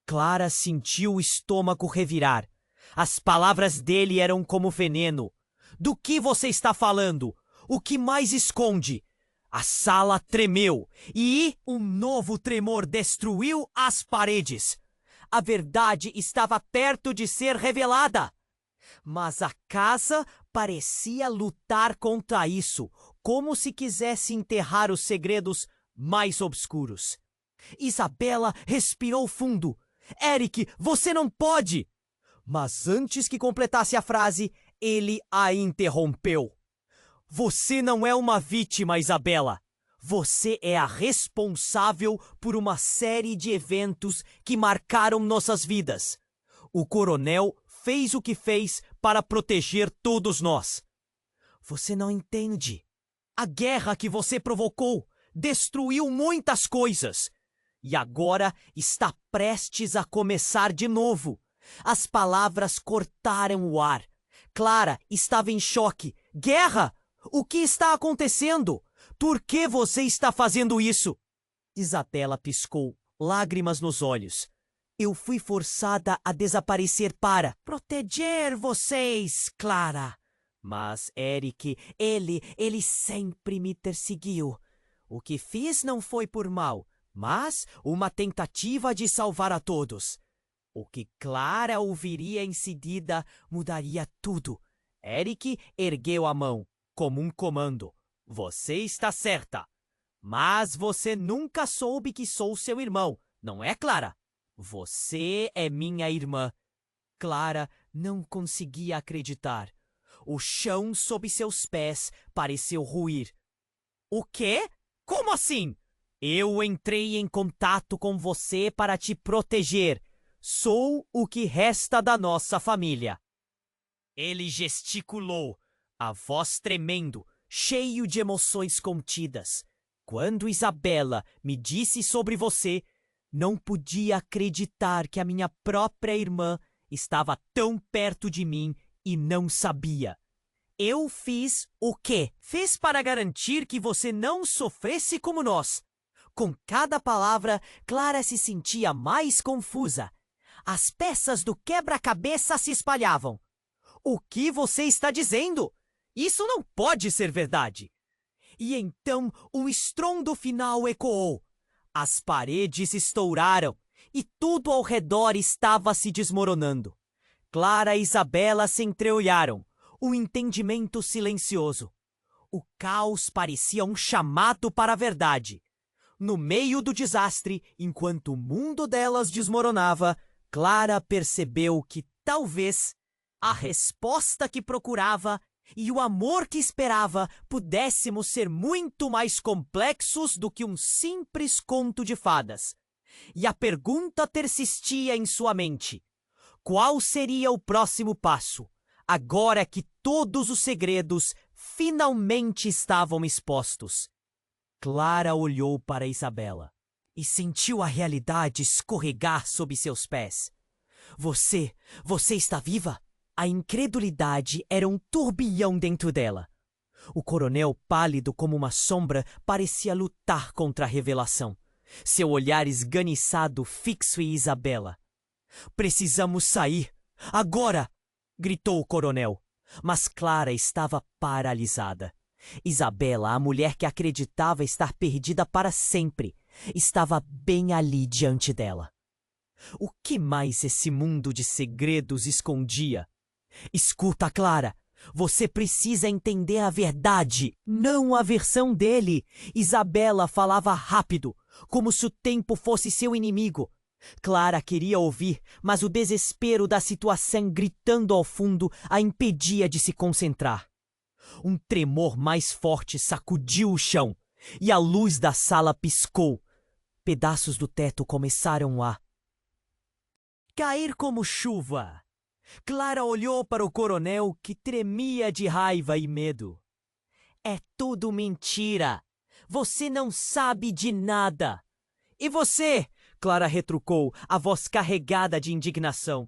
Clara sentiu o estômago revirar. As palavras dele eram como veneno. Do que você está falando? O que mais esconde? A sala tremeu e um novo tremor destruiu as paredes. A verdade estava perto de ser revelada. Mas a casa parecia lutar contra isso, como se quisesse enterrar os segredos mais obscuros. Isabela respirou fundo. Eric, você não pode! Mas antes que completasse a frase, ele a interrompeu. Você não é uma vítima, Isabela. Você é a responsável por uma série de eventos que marcaram nossas vidas. O coronel fez o que fez para proteger todos nós. Você não entende. A guerra que você provocou destruiu muitas coisas. E agora está prestes a começar de novo. As palavras cortaram o ar. Clara estava em choque. Guerra? O que está acontecendo? Por que você está fazendo isso? Isabela piscou, lágrimas nos olhos. Eu fui forçada a desaparecer para proteger vocês, Clara. Mas Eric, ele sempre me perseguiu. O que fiz não foi por mal, mas uma tentativa de salvar a todos. O que Clara ouviria em seguida mudaria tudo. Eric ergueu a mão, como um comando. Você está certa. Mas você nunca soube que sou seu irmão, não é, Clara? Você é minha irmã. Clara não conseguia acreditar. O chão sob seus pés pareceu ruir. O quê? Como assim? Eu entrei em contato com você para te proteger. Sou o que resta da nossa família. Ele gesticulou, a voz tremendo, cheio de emoções contidas. Quando Isabela me disse sobre você, não podia acreditar que a minha própria irmã estava tão perto de mim e não sabia. Eu fiz o quê? Fiz para garantir que você não sofresse como nós. Com cada palavra, Clara se sentia mais confusa. As peças do quebra-cabeça se espalhavam. O que você está dizendo? Isso não pode ser verdade. E então o estrondo final ecoou. As paredes estouraram e tudo ao redor estava se desmoronando. Clara e Isabela se entreolharam, o entendimento silencioso. O caos parecia um chamado para a verdade. No meio do desastre, enquanto o mundo delas desmoronava, Clara percebeu que talvez a resposta que procurava e o amor que esperava pudéssemos ser muito mais complexos do que um simples conto de fadas. E a pergunta persistia em sua mente. Qual seria o próximo passo, agora que todos os segredos finalmente estavam expostos? Clara olhou para Isabela e sentiu a realidade escorregar sob seus pés. Você está viva? A incredulidade era um turbilhão dentro dela. O coronel, pálido como uma sombra, parecia lutar contra a revelação. Seu olhar esganiçado fixo em Isabela. Precisamos sair. Agora! Gritou o coronel. Mas Clara estava paralisada. Isabela, a mulher que acreditava estar perdida para sempre, estava bem ali diante dela. O que mais esse mundo de segredos escondia? Escuta, Clara. Você precisa entender a verdade, não a versão dele. Isabela falava rápido, como se o tempo fosse seu inimigo. Clara queria ouvir, mas o desespero da situação gritando ao fundo a impedia de se concentrar. Um tremor mais forte sacudiu o chão e a luz da sala piscou. Pedaços do teto começaram a cair como chuva. Clara olhou para o coronel, que tremia de raiva e medo. É tudo mentira. Você não sabe de nada. E você? Clara retrucou, a voz carregada de indignação.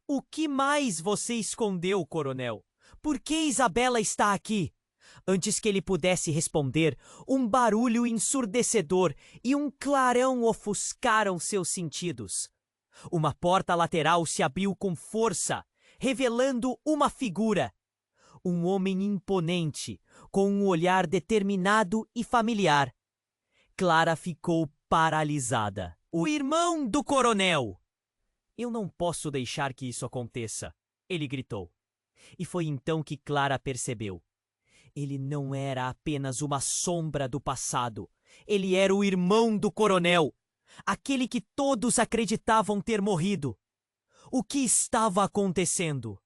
O que mais você escondeu, coronel? Por que Isabela está aqui? Antes que ele pudesse responder, um barulho ensurdecedor e um clarão ofuscaram seus sentidos. Uma porta lateral se abriu com força, revelando uma figura. Um homem imponente, com um olhar determinado e familiar. Clara ficou paralisada. O irmão do coronel! Eu não posso deixar que isso aconteça, ele gritou. E foi então que Clara percebeu. Ele não era apenas uma sombra do passado. Ele era o irmão do coronel. Aquele que todos acreditavam ter morrido. O que estava acontecendo?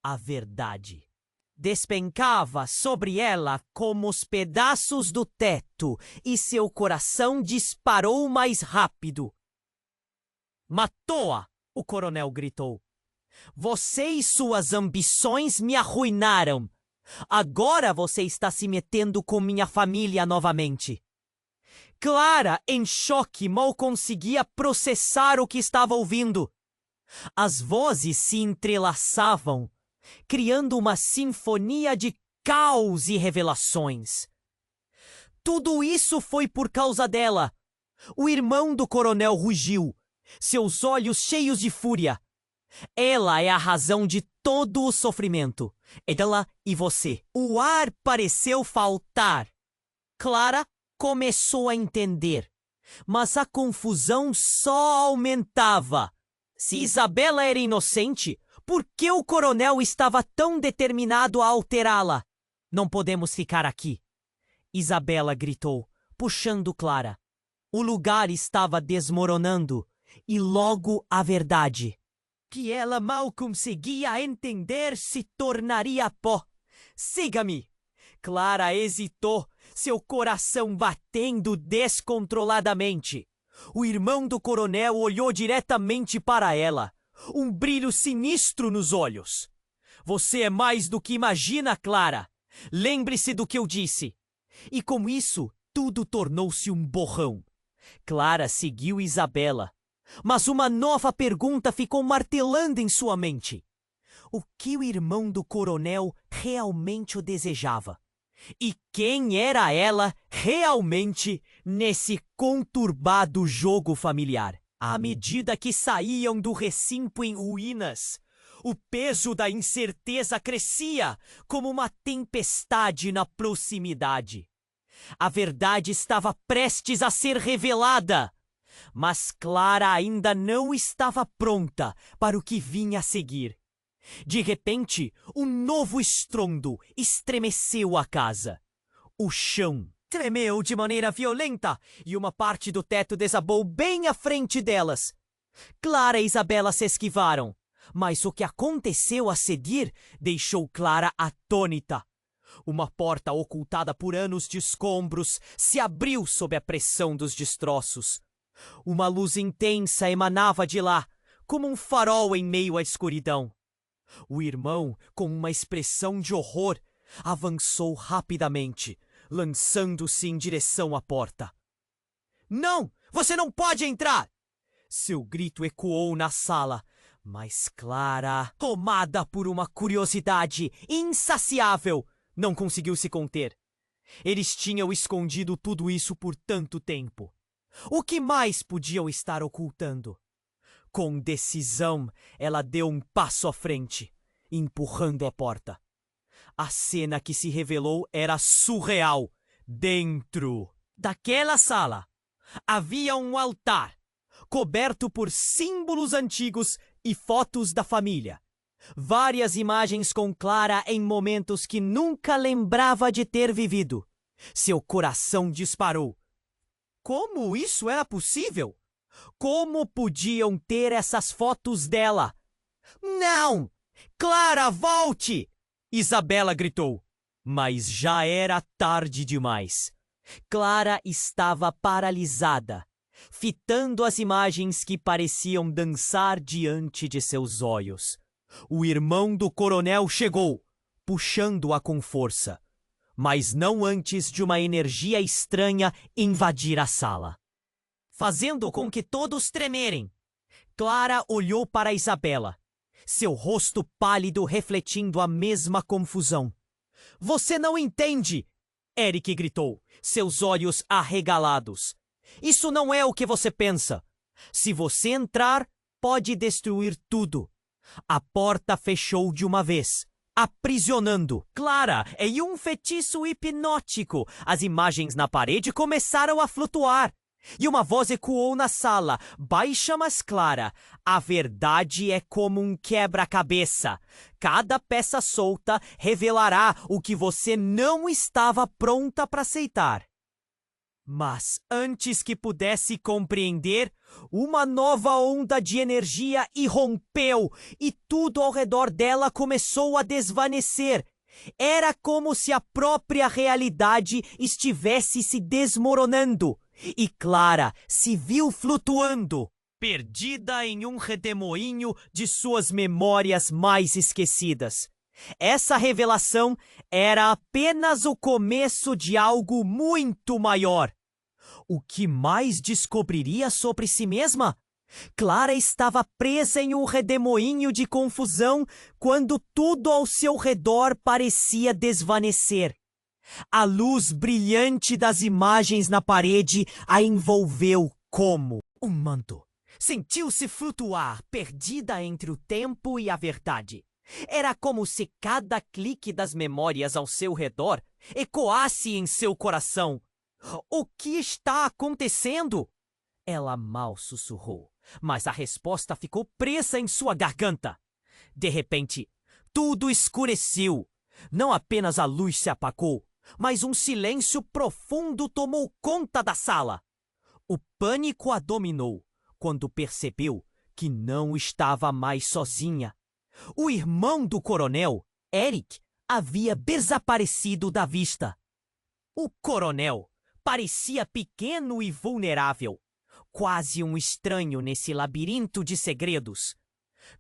A verdade despencava sobre ela como os pedaços do teto e seu coração disparou mais rápido. Matou-a! O coronel gritou. Você e suas ambições me arruinaram. Agora você está se metendo com minha família novamente. Clara, em choque, mal conseguia processar o que estava ouvindo. As vozes se entrelaçavam, criando uma sinfonia de caos e revelações. Tudo isso foi por causa dela. O irmão do coronel rugiu, seus olhos cheios de fúria. Ela é a razão de todo o sofrimento. Ela e você. O ar pareceu faltar. Clara começou a entender, mas a confusão só aumentava. Se Isabela era inocente, por que o coronel estava tão determinado a alterá-la? Não podemos ficar aqui. Isabela gritou, puxando Clara. O lugar estava desmoronando, e logo a verdade, que ela mal conseguia entender, se tornaria pó. Siga-me! Clara hesitou, seu coração batendo descontroladamente. O irmão do coronel olhou diretamente para ela, um brilho sinistro nos olhos. Você é mais do que imagina, Clara. Lembre-se do que eu disse. E com isso, tudo tornou-se um borrão. Clara seguiu Isabela, mas uma nova pergunta ficou martelando em sua mente. O que o irmão do coronel realmente o desejava? E quem era ela realmente nesse conturbado jogo familiar? À medida que saíam do recinto em ruínas, o peso da incerteza crescia como uma tempestade na proximidade. A verdade estava prestes a ser revelada, mas Clara ainda não estava pronta para o que vinha a seguir. De repente, um novo estrondo estremeceu a casa. O chão tremeu de maneira violenta e uma parte do teto desabou bem à frente delas. Clara e Isabela se esquivaram, mas o que aconteceu a seguir deixou Clara atônita. Uma porta ocultada por anos de escombros se abriu sob a pressão dos destroços. Uma luz intensa emanava de lá, como um farol em meio à escuridão. O irmão, com uma expressão de horror, avançou rapidamente, lançando-se em direção à porta. Não! Você não pode entrar! Seu grito ecoou na sala, mas Clara, tomada por uma curiosidade insaciável, não conseguiu se conter. Eles tinham escondido tudo isso por tanto tempo. O que mais podiam estar ocultando? Com decisão, ela deu um passo à frente, empurrando a porta. A cena que se revelou era surreal. Dentro daquela sala havia um altar, coberto por símbolos antigos e fotos da família. Várias imagens com Clara em momentos que nunca lembrava de ter vivido. Seu coração disparou. Como isso era possível? Como podiam ter essas fotos dela? Não! Clara, volte! Isabela gritou. Mas já era tarde demais. Clara estava paralisada, fitando as imagens que pareciam dançar diante de seus olhos. O irmão do coronel chegou, puxando-a com força, mas não antes de uma energia estranha invadir a sala, fazendo com que todos tremerem. Clara olhou para Isabela, seu rosto pálido refletindo a mesma confusão. Você não entende! Eric gritou, seus olhos arregalados. Isso não é o que você pensa. Se você entrar, pode destruir tudo. A porta fechou de uma vez, aprisionando Clara em um feitiço hipnótico. As imagens na parede começaram a flutuar. E uma voz ecoou na sala, baixa mas clara. A verdade é como um quebra-cabeça. Cada peça solta revelará o que você não estava pronta para aceitar. Mas antes que pudesse compreender, uma nova onda de energia irrompeu e tudo ao redor dela começou a desvanecer. Era como se a própria realidade estivesse se desmoronando. E Clara se viu flutuando, perdida em um redemoinho de suas memórias mais esquecidas. Essa revelação era apenas o começo de algo muito maior. O que mais descobriria sobre si mesma? Clara estava presa em um redemoinho de confusão quando tudo ao seu redor parecia desvanecer. A luz brilhante das imagens na parede a envolveu como um manto. Sentiu-se flutuar, perdida entre o tempo e a verdade. Era como se cada clique das memórias ao seu redor ecoasse em seu coração. O que está acontecendo? Ela mal sussurrou, mas a resposta ficou presa em sua garganta. De repente, tudo escureceu. Não apenas a luz se apagou, mas um silêncio profundo tomou conta da sala. O pânico a dominou quando percebeu que não estava mais sozinha. O irmão do coronel, Eric, havia desaparecido da vista. O coronel parecia pequeno e vulnerável, quase um estranho nesse labirinto de segredos.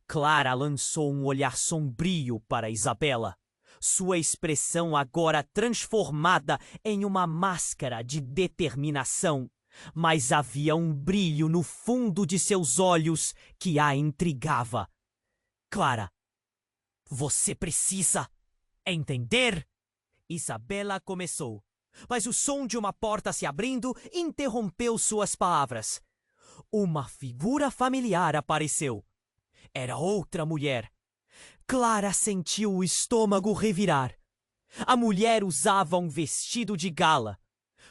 Clara lançou um olhar sombrio para Isabela, sua expressão agora transformada em uma máscara de determinação, mas havia um brilho no fundo de seus olhos que a intrigava. Clara, você precisa entender? Isabela começou, mas o som de uma porta se abrindo interrompeu suas palavras. Uma figura familiar apareceu. Era outra mulher. Clara sentiu o estômago revirar. A mulher usava um vestido de gala,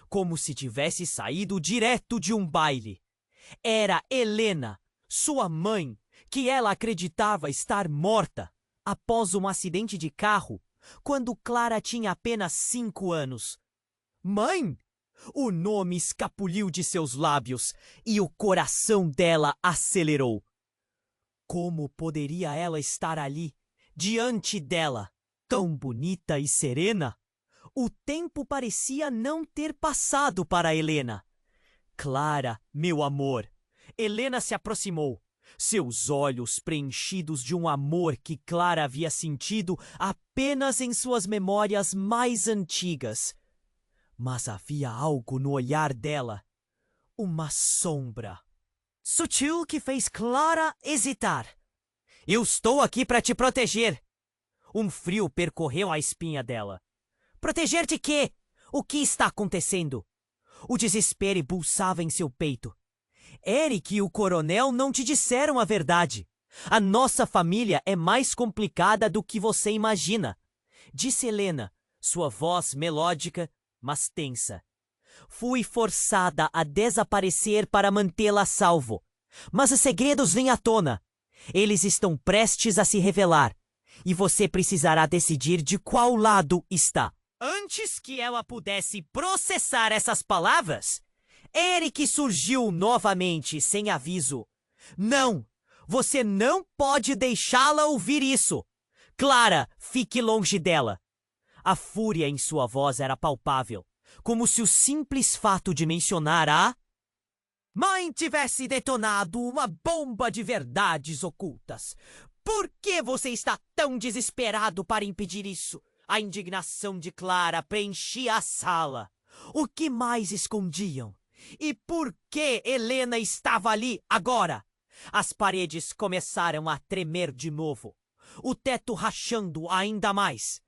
como se tivesse saído direto de um baile. Era Helena, sua mãe, que ela acreditava estar morta após um acidente de carro, quando Clara tinha apenas 5 anos. Mãe! O nome escapuliu de seus lábios e o coração dela acelerou. Como poderia ela estar ali, diante dela, tão bonita e serena? O tempo parecia não ter passado para Helena. Clara, meu amor. Helena se aproximou, seus olhos preenchidos de um amor que Clara havia sentido apenas em suas memórias mais antigas. Mas havia algo no olhar dela, uma sombra sutil que fez Clara hesitar. Eu estou aqui para te proteger. Um frio percorreu a espinha dela. Proteger de quê? O que está acontecendo? O desespero pulsava em seu peito. Eric e o coronel não te disseram a verdade. A nossa família é mais complicada do que você imagina, disse Helena, sua voz melódica, mas tensa. Fui forçada a desaparecer para mantê-la a salvo. Mas os segredos vêm à tona. Eles estão prestes a se revelar. E você precisará decidir de qual lado está. Antes que ela pudesse processar essas palavras, Eric surgiu novamente sem aviso. Não! Você não pode deixá-la ouvir isso! Clara, fique longe dela! A fúria em sua voz era palpável, como se o simples fato de mencionar a mãe tivesse detonado uma bomba de verdades ocultas. Por que você está tão desesperado para impedir isso? A indignação de Clara preenchia a sala. O que mais escondiam? E por que Helena estava ali agora? As paredes começaram a tremer de novo, o teto rachando ainda mais.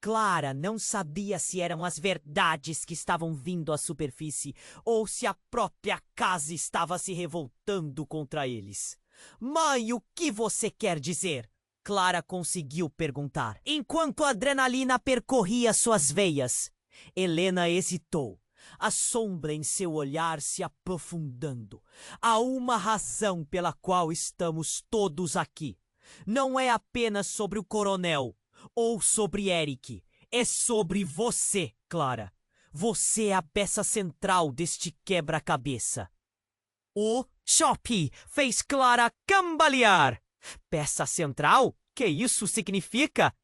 Clara não sabia se eram as verdades que estavam vindo à superfície ou se a própria casa estava se revoltando contra eles. Mãe, o que você quer dizer? Clara conseguiu perguntar, enquanto a adrenalina percorria suas veias. Helena hesitou, a sombra em seu olhar se aprofundando. Há uma razão pela qual estamos todos aqui. Não é apenas sobre o coronel ou sobre Eric. É sobre você, Clara. Você é a peça central deste quebra-cabeça. O choque fez Clara cambalear. Peça central? Que isso significa?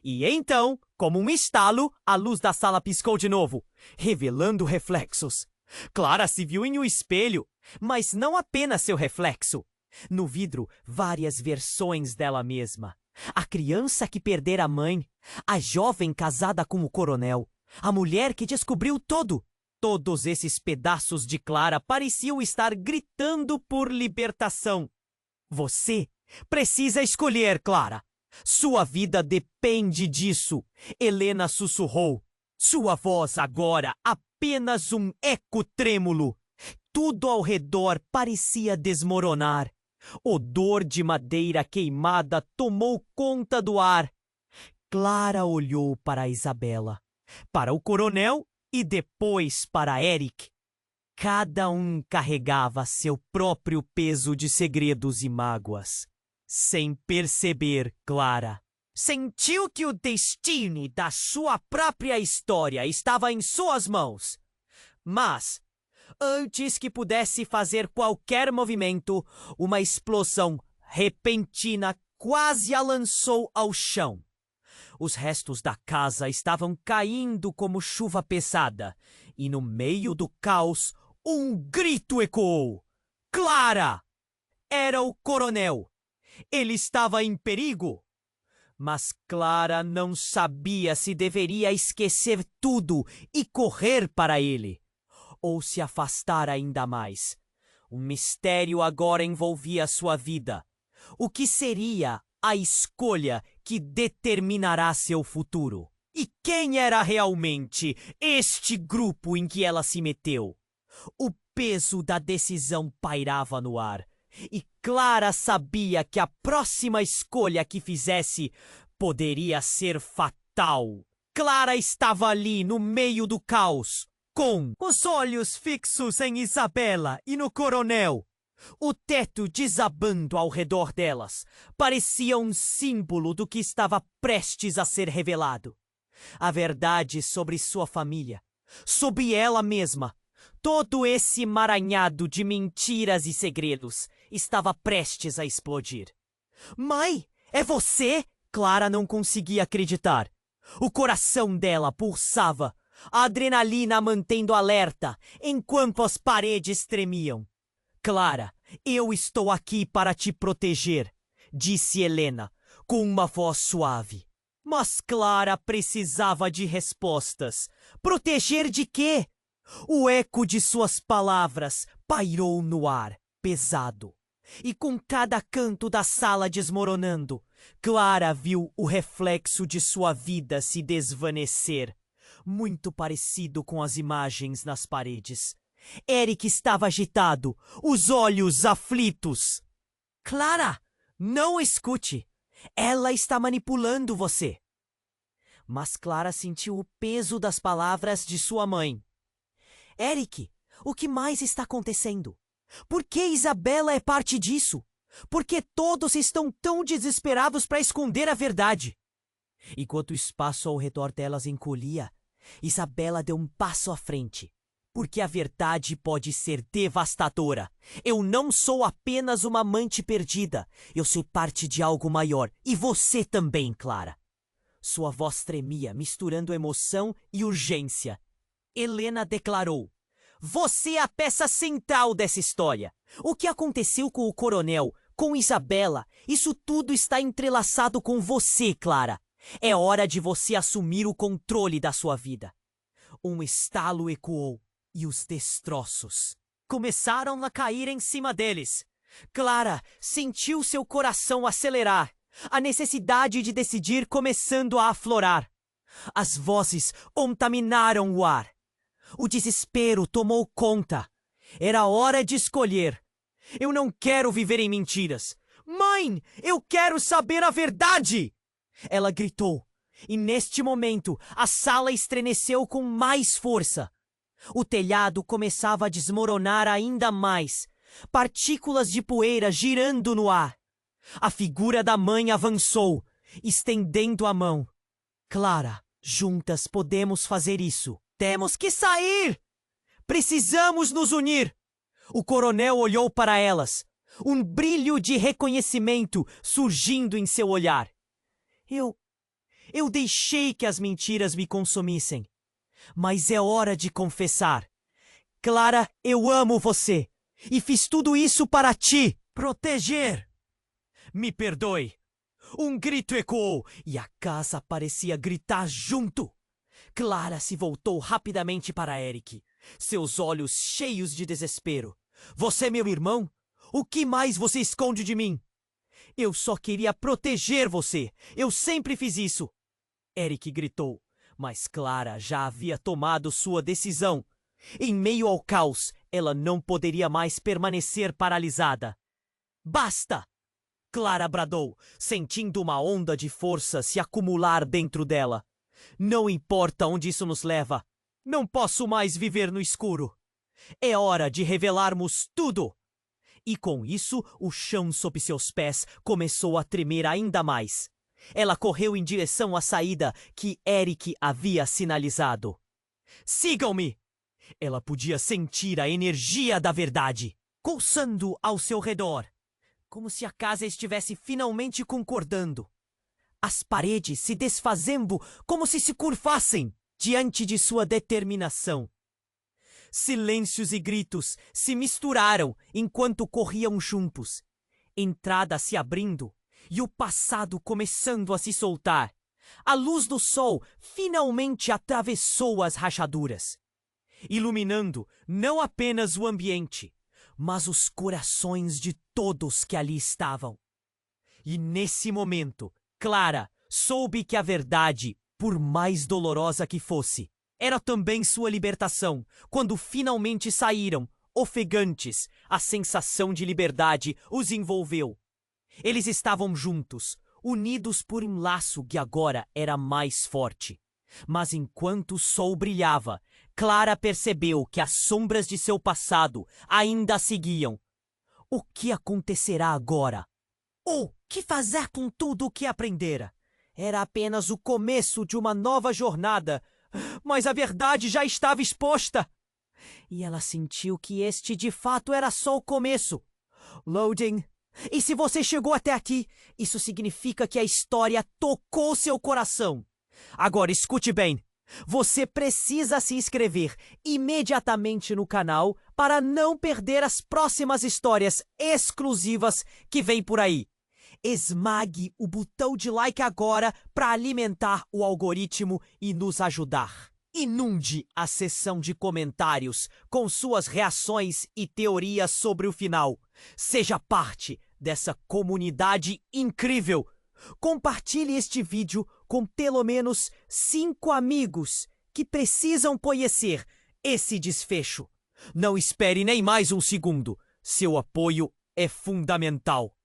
E então, como um estalo, a luz da sala piscou de novo, revelando reflexos. Clara se viu em um espelho, mas não apenas seu reflexo. No vidro, várias versões dela mesma. A criança que perdera a mãe, a jovem casada com o coronel, a mulher que descobriu tudo. Todos esses pedaços de Clara pareciam estar gritando por libertação. Você precisa escolher, Clara. Sua vida depende disso, Helena sussurrou. Sua voz agora apenas um eco trêmulo. Tudo ao redor parecia desmoronar. Odor de madeira queimada tomou conta do ar. Clara olhou para Isabela, para o coronel e depois para Eric. Cada um carregava seu próprio peso de segredos e mágoas. Sem perceber, Clara sentiu que o destino da sua própria história estava em suas mãos. Mas, antes que pudesse fazer qualquer movimento, uma explosão repentina quase a lançou ao chão. Os restos da casa estavam caindo como chuva pesada, e no meio do caos, um grito ecoou. Clara! Era o coronel. Ele estava em perigo. Mas Clara não sabia se deveria esquecer tudo e correr para ele, ou se afastar ainda mais. Um mistério agora envolvia sua vida. O que seria a escolha que determinará seu futuro? E quem era realmente este grupo em que ela se meteu? O peso da decisão pairava no ar. E Clara sabia que a próxima escolha que fizesse poderia ser fatal. Clara estava ali no meio do caos, com os olhos fixos em Isabela e no coronel. O teto desabando ao redor delas parecia um símbolo do que estava prestes a ser revelado. A verdade sobre sua família, sobre ela mesma. Todo esse emaranhado de mentiras e segredos estava prestes a explodir. Mãe, é você? Clara não conseguia acreditar. O coração dela pulsava, a adrenalina a mantendo alerta, enquanto as paredes tremiam. Clara, eu estou aqui para te proteger, disse Helena, com uma voz suave. Mas Clara precisava de respostas. Proteger de quê? O eco de suas palavras pairou no ar, pesado. E com cada canto da sala desmoronando, Clara viu o reflexo de sua vida se desvanecer, muito parecido com as imagens nas paredes. Eric estava agitado, os olhos aflitos. Clara, não escute. Ela está manipulando você. Mas Clara sentiu o peso das palavras de sua mãe. Eric, o que mais está acontecendo? Por que Isabela é parte disso? Por que todos estão tão desesperados para esconder a verdade? Enquanto o espaço ao redor delas encolhia, Isabela deu um passo à frente. Porque a verdade pode ser devastadora. Eu não sou apenas uma amante perdida. Eu sou parte de algo maior. E você também, Clara. Sua voz tremia, misturando emoção e urgência. Helena declarou: você é a peça central dessa história. O que aconteceu com o coronel, com Isabela, isso tudo está entrelaçado com você, Clara. É hora de você assumir o controle da sua vida. Um estalo ecoou e os destroços começaram a cair em cima deles. Clara sentiu seu coração acelerar, a necessidade de decidir começando a aflorar. As vozes contaminaram o ar. O desespero tomou conta. Era hora de escolher. Eu não quero viver em mentiras. Mãe, eu quero saber a verdade! Ela gritou. E neste momento, a sala estremeceu com mais força. O telhado começava a desmoronar ainda mais. Partículas de poeira girando no ar. A figura da mãe avançou, estendendo a mão. Clara, juntas podemos fazer isso. Temos que sair! Precisamos nos unir! O coronel olhou para elas, um brilho de reconhecimento surgindo em seu olhar. Eu deixei que as mentiras me consumissem. Mas é hora de confessar. Clara, eu amo você. E fiz tudo isso para te proteger. Me perdoe. Um grito ecoou e a casa parecia gritar junto. Clara se voltou rapidamente para Eric, seus olhos cheios de desespero. Você é meu irmão? O que mais você esconde de mim? Eu só queria proteger você. Eu sempre fiz isso. Eric gritou, mas Clara já havia tomado sua decisão. Em meio ao caos, ela não poderia mais permanecer paralisada. Basta! Clara bradou, sentindo uma onda de força se acumular dentro dela. Não importa onde isso nos leva. Não posso mais viver no escuro. É hora de revelarmos tudo. E com isso, o chão sob seus pés começou a tremer ainda mais. Ela correu em direção à saída que Eric havia sinalizado. Sigam-me! Ela podia sentir a energia da verdade, coçando ao seu redor, como se a casa estivesse finalmente concordando. As paredes se desfazendo como se curvassem diante de sua determinação. Silêncios e gritos se misturaram enquanto corriam juntos. Entrada se abrindo e o passado começando a se soltar. A luz do sol finalmente atravessou as rachaduras, iluminando não apenas o ambiente, mas os corações de todos que ali estavam. E nesse momento, Clara soube que a verdade, por mais dolorosa que fosse, era também sua libertação. Quando finalmente saíram, ofegantes, a sensação de liberdade os envolveu. Eles estavam juntos, unidos por um laço que agora era mais forte. Mas enquanto o sol brilhava, Clara percebeu que as sombras de seu passado ainda a seguiam. O que acontecerá agora? O que fazer com tudo o que aprendera? Era apenas o começo de uma nova jornada, mas a verdade já estava exposta. E ela sentiu que este de fato era só o começo. Loading. E se você chegou até aqui, isso significa que a história tocou seu coração. Agora escute bem. Você precisa se inscrever imediatamente no canal para não perder as próximas histórias exclusivas que vêm por aí. Esmague o botão de like agora para alimentar o algoritmo e nos ajudar. Inunde a seção de comentários com suas reações e teorias sobre o final. Seja parte dessa comunidade incrível. Compartilhe este vídeo com pelo menos 5 amigos que precisam conhecer esse desfecho. Não espere nem mais um segundo. Seu apoio é fundamental.